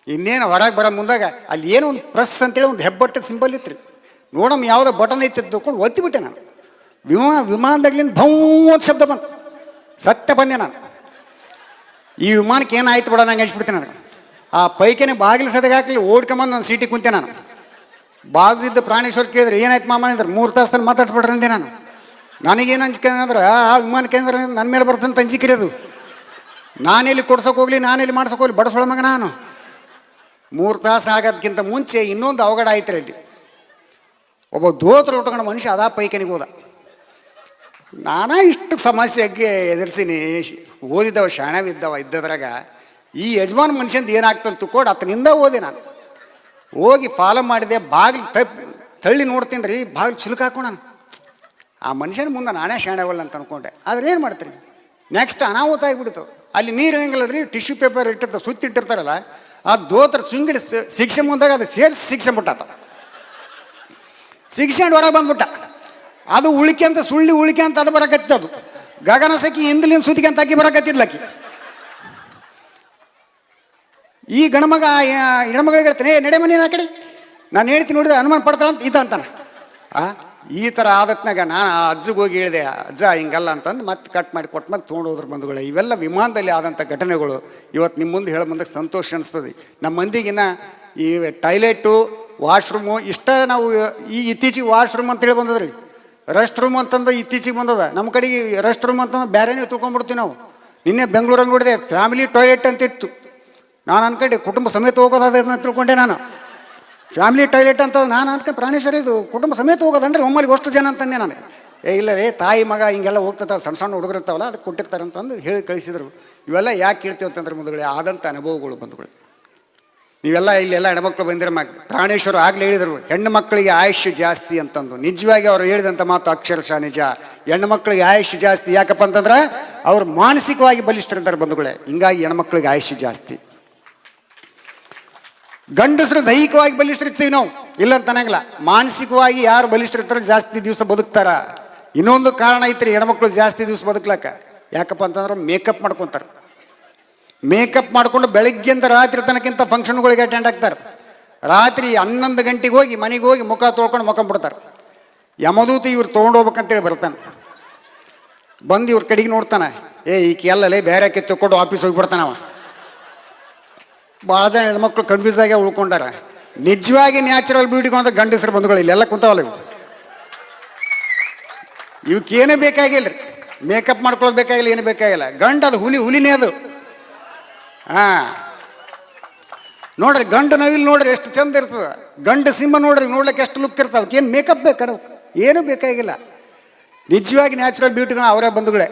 ಇನ್ನೇನು ಹೊರಗೆ ಬರೋ ಮುಂದಾಗ ಅಲ್ಲಿ ಏನೋ ಒಂದು ಪ್ರೆಸ್ ಅಂತೇಳಿ ಒಂದು ಹೆಬ್ಬಟ್ಟು ಸಿಂಬಲ್ ಇತ್ತು ರೀ. ನೋಡಮ್ಮ ಯಾವುದೋ ಬಟನ್ ಐತಿ ತಿಳ್ಕೊಂಡು ಒತ್ತಿಬಿಟ್ಟೆ ನಾನು. ವಿಮಾನದಾಗ್ಲಿಂದ ಭೌ ಅಂತ ಶಬ್ದ ಬಂತು. ಸತ್ಯ ಬಂದೆ ನಾನು. ಈ ವಿಮಾನಕ್ಕೆ ಏನಾಯ್ತು ಬಿಡ ನಂಗೆ ಅನ್ಸ್ಬಿಡ್ತೀನಿ ನನಗೆ. ಆ ಪೈಕಿನೇ ಬಾಗಿಲು ಸದ್ಯಾಗ ಹಾಕಲಿ ಓಡ್ಕೊಂಬಂದು ನಾನು ಸೀಟಿಗೆ ಕುಂತೆ ನಾನು. ಬಾಜು ಇದ್ದ ಪ್ರಾಣೇಶ್ವರ್ ಕೇಳಿದ್ರೆ ಏನಾಯ್ತು ಮಾಮ ಅಂದ್ರೆ 3 ತಾಸು ತನಕ ಮಾತಾಡ್ಸ್ಬಿಡ್ರಿ ಅಂದೆ ನಾನು. ನನಗೇನು ಅಂಜಿಕೆ ಅಂದ್ರೆ ಆ ವಿಮಾನ ಕೇಂದ್ರ ನನ್ನ ಮೇಲೆ ಬರ್ತಂತ ಅಂಜಿಕೆ ಅದು. ನಾನೆಲ್ಲಿ ಕೊಡ್ಸೋಕೆ ಹೋಗ್ಲಿ, ನಾನೆಲ್ಲಿ ಮಾಡ್ಸೋಕೆ ಹೋಗ್ಲಿ, ಬಡಸೊಳ ಮಗ ನಾನು. 3 ತಾಸು ಆಗೋದಕ್ಕಿಂತ ಮುಂಚೆ ಇನ್ನೊಂದು ಅವಘಡ ಆಯ್ತು ಅಲ್ಲಿ. ಒಬ್ಬ ದೋತ್ರ ಉಟ್ಕೊಂಡು ಮನುಷ್ಯ ಅದಾ ಪೈಕನಿಗೆ ಹೋದ. ನಾನಾ ಇಷ್ಟು ಸಮಸ್ಯೆಗೆ ಎದುರಿಸೀನಿ. ಓದಿದ್ದವ ಶಾಣವಿದ್ದವ ಇದ್ದದ್ರಾಗ ಈ ಯಜಮಾನ ಮನುಷ್ಯಂದು ಏನಾಗ್ತಂತ ತಿಳ್ಕೊಂಡು ಆತನಿಂದ ಓದೆ ನಾನು. ಹೋಗಿ ಫಾಲೋ ಮಾಡಿದೆ. ಬಾಗಿಲು ತಳ್ಳಿ ನೋಡ್ತೀನಿ ರೀ, ಬಾಗಿಲು ಚಿಲುಕ ಹಾಕೋಣ. ಆ ಮನುಷ್ಯನ ಮುಂದೆ ನಾನೇ ಶಾಣವಲ್ಲ ಅಂತ ಅನ್ಕೊಂಡೆ. ಆದ್ರೆ ಏನು ಮಾಡ್ತೀನಿ, ನೆಕ್ಸ್ಟ್ ಅನಾಹುತ ಆಗಿಬಿಡ್ತದೆ. ಅಲ್ಲಿ ನೀರು ಹೆಂಗಿಲ್ಲ ರೀ, ಟಿಶ್ಯೂ ಪೇಪರ್ ಇಟ್ಟಿರ್ತಾರೆ, ಸುತ್ತಿಟ್ಟಿರ್ತಾರಲ್ಲ, ಆ ದೋತ್ರ ಚುಂಗಿಡಿ ಶಿಕ್ಷೆ ಮುಂದಾಗ ಅದು ಸೇರಿಸಿ ಶಿಕ್ಷೆ ಬಿಟ್ಟಾತ. ಶಿಕ್ಷೆಂಡು ಹೊರಗೆ ಬಂದ್ಬಿಟ್ಟ. ಅದು ಉಳಿಕೆ ಸುಳ್ಳಿ ಉಳಿಕೆ ಅಂತ ಅದು ಬರಕತ್ತದು. ಗಗನ ಸಖಿ ಹಿಂದಲಿನ ಸುದ್ದಿಗೆ ಅಂತ ಅಕ್ಕಿ ಬರಕತ್ತಿದ್ಲಕ್ಕಿ. ಈ ಗಣಮಗ ಹೆಣ್ಮಗಳಿಗೆ ಹೇಳ್ತಾನೆ, ನಡೆ ಮನೆ ಆ ಕಡೆ, ನಾನು ಹೇಳ್ತೀನಿ ನೋಡಿದೆ ಅನುಮಾನ ಪಡ್ತಾಳಂತ ಈತ ಅಂತಾನೆ. ಈ ಥರ ಆದತ್ನಾಗ ನಾನು ಆ ಅಜ್ಜಿಗೆ ಹೋಗಿ ಹೇಳಿದೆ, ಅಜ್ಜ ಹಿಂಗಲ್ಲ ಅಂತಂದು ಮತ್ತೆ ಕಟ್ ಮಾಡಿ ಕೊಟ್ಟು ಮತ್ತೆ ತೊಗೊಂಡೋದ್ರ ಬಂಧುಗಳೇ. ಇವೆಲ್ಲ ವಿಮಾನದಲ್ಲಿ ಆದಂಥ ಘಟನೆಗಳು ಇವತ್ತು ನಿಮ್ಮ ಮುಂದೆ ಹೇಳೋ ಮುಂದೆ ಸಂತೋಷ ಅನಿಸ್ತದೆ. ನಮ್ಮ ಮಂದಿಗಿನ್ನ ಈ ಟಾಯ್ಲೆಟು, ವಾಶ್ರೂಮು ಇಷ್ಟ ನಾವು ಈ ಇತ್ತೀಚೆಗೆ ವಾಶ್ರೂಮ್ ಅಂತೇಳಿ ಬಂದದ್ರಿ. ರೆಸ್ಟ್ ರೂಮ್ ಅಂತಂದು ಇತ್ತೀಚೆಗೆ ಬಂದದ. ನಮ್ಮ ಕಡೆಗೆ ರೆಸ್ಟ್ ರೂಮ್ ಅಂತಂದ್ರೆ ಬೇರೆನೇ ತಿಳ್ಕೊಂಡ್ಬಿಡ್ತೀವಿ ನಾವು. ನಿನ್ನೆ ಬೆಂಗಳೂರಲ್ಲಿ ನೋಡಿದೆ ಫ್ಯಾಮಿಲಿ ಟಾಯ್ಲೆಟ್ ಅಂತ ಇತ್ತು. ನಾನು ಅನ್ಕೊಂಡೆ ಕುಟುಂಬ ಸಮೇತ ಹೋಗೋದಾದ್ರೆ ಅಂತ ತಿಳ್ಕೊಂಡೆ ನಾನು. ಫ್ಯಾಮಿಲಿ ಟಾಯ್ಲೆಟ್ ಅಂತ ನಾನು ಅನ್ಕೊಂಡು ಪ್ರಾಣೇಶ್ವರ ಇದು ಕುಟುಂಬ ಸಮೇತ ಹೋಗೋದಂದ್ರೆ ಒಮ್ಮಲಿಗೆ ಅಷ್ಟು ಜನ ಅಂತಂದೆ ನಾನು. ಇಲ್ಲ ರೀ, ತಾಯಿ ಮಗ ಹಿಂಗೆಲ್ಲ ಹೋಗ್ತಿರ್ತಾರೆ, ಸಣ್ಣ ಸಣ್ಣ ಹುಡುಗರು ಇರ್ತಾವಲ್ಲ, ಅದಕ್ಕೆ ಕೊಟ್ಟಿರ್ತಾರೆ ಅಂತಂದು ಹೇಳಿ ಕಳಿಸಿದ್ರು. ಇವೆಲ್ಲ ಯಾಕೆ ಕೇಳ್ತೀವಿ ಅಂತಂದ್ರೆ ಮುಂದುಗಡೆ ಆದಂಥ ಅನುಭವಗಳು ಬಂಧುಗಳು. ನೀವೆಲ್ಲ ಇಲ್ಲೆಲ್ಲ ಹೆಣ್ಮಕ್ಳು ಬಂದಿರೋ ಪ್ರಾಣೇಶ್ವರು ಆಗಲೇ ಹೇಳಿದರು ಹೆಣ್ಣು ಮಕ್ಕಳಿಗೆ ಆಯುಷ್ಯ ಜಾಸ್ತಿ ಅಂತಂದು. ನಿಜವಾಗಿ ಅವ್ರು ಹೇಳಿದಂಥ ಮಾತು ಅಕ್ಷರಶಃ ನಿಜ. ಹೆಣ್ಣು ಮಕ್ಕಳಿಗೆ ಆಯುಷ್ಯ ಜಾಸ್ತಿ ಯಾಕಪ್ಪ ಅಂತಂದ್ರೆ ಅವ್ರು ಮಾನಸಿಕವಾಗಿ ಬಲಿಷ್ಠರಿರ್ತಾರೆ ಬಂಧುಗಳೇ. ಹಿಂಗಾಗಿ ಹೆಣ್ಮಕ್ಳಿಗೆ ಆಯುಷ್ಯ ಜಾಸ್ತಿ. ಗಂಡಸರು ದೈಹಿಕವಾಗಿ ಬಲಿಷ್ಠರಿರ್ತೀವಿ ನಾವು, ಇಲ್ಲ ಅಂತ ಅನ್ನಂಗಿಲ್ಲ. ಮಾನಸಿಕವಾಗಿ ಯಾರು ಬಲಿಷ್ಠರಿರ್ತಾರೆ ಜಾಸ್ತಿ ದಿವಸ ಬದುಕ್ತಾರ. ಇನ್ನೊಂದು ಕಾರಣ ಐತ್ರಿ ಹೆಣ್ಮಕ್ಳು ಜಾಸ್ತಿ ದಿವಸ ಬದುಕ್ಲಕ್ಕ. ಯಾಕಪ್ಪ ಅಂತಂದ್ರೆ ಮೇಕಪ್ ಮಾಡ್ಕೊತಾರೆ. ಮೇಕಪ್ ಮಾಡ್ಕೊಂಡು ಬೆಳಗ್ಗೆಂದ ರಾತ್ರಿ ತನಕ್ಕಿಂತ ಫಂಕ್ಷನ್ಗಳಿಗೆ ಅಟೆಂಡ್ ಆಗ್ತಾರೆ. ರಾತ್ರಿ 11 ಗಂಟೆಗೆ ಹೋಗಿ ಮನೆಗೆ ಹೋಗಿ ಮುಖ ತೊಳ್ಕೊಂಡು ಮುಖಂಬಿಡ್ತಾರೆ. ಯಮದೂತಿ ಇವ್ರು ತೊಗೊಂಡೋಗ್ಬೇಕಂತೇಳಿ ಬರ್ತಾನೆ. ಬಂದು ಇವ್ರ ಕಡೆಗೆ ನೋಡ್ತಾನೆ, ಈಕೆ ಎಲ್ಲಲೇ ಬೇರೆ ಕಿತ್ತುಕೊಂಡು ಆಫೀಸ್ ಹೋಗಿಬಿಡ್ತಾನವ. ಭಾಳ ಜನ ಹೆಣ್ಮಕ್ಳು ಕನ್ಫ್ಯೂಸ್ ಆಗಿ ಉಳ್ಕೊಂಡಾರ. ನಿಜವಾಗಿ ನ್ಯಾಚುರಲ್ ಬ್ಯೂಟಿಗಳು ಅಂತ ಗಂಡಸರು ಬಂಧುಗಳು ಇಲ್ಲೆಲ್ಲ ಕುಂತಾವಲ್ಲ ಇವು. ಇವಕ್ಕೇನೇ ಬೇಕಾಗಿಲ್ಲ ರೀ, ಮೇಕಪ್ ಮಾಡ್ಕೊಳ್ಳೋದು ಬೇಕಾಗಿಲ್ಲ, ಏನು ಬೇಕಾಗಿಲ್ಲ. ಗಂಡು ಅದು ಹುಲಿನೇ ಅದು. ಹಾಂ ನೋಡ್ರಿ, ಗಂಡು ನವಿಲ್ ನೋಡ್ರಿ ಎಷ್ಟು ಚಂದ ಇರ್ತದೆ. ಗಂಡು ಸಿಂಹ ನೋಡ್ರಿ, ನೋಡ್ಲಿಕ್ಕೆ ಎಷ್ಟು ಲುಕ್ ಇರ್ತದೆ. ಅದಕ್ಕೆ ಏನು ಮೇಕಪ್ ಬೇಕಾರೆ ಏನು ಬೇಕಾಗಿಲ್ಲ. ನಿಜವಾಗಿ ನ್ಯಾಚುರಲ್ ಬ್ಯೂಟಿಗಳು ಅವರೇ ಬಂಧುಗಳೇ.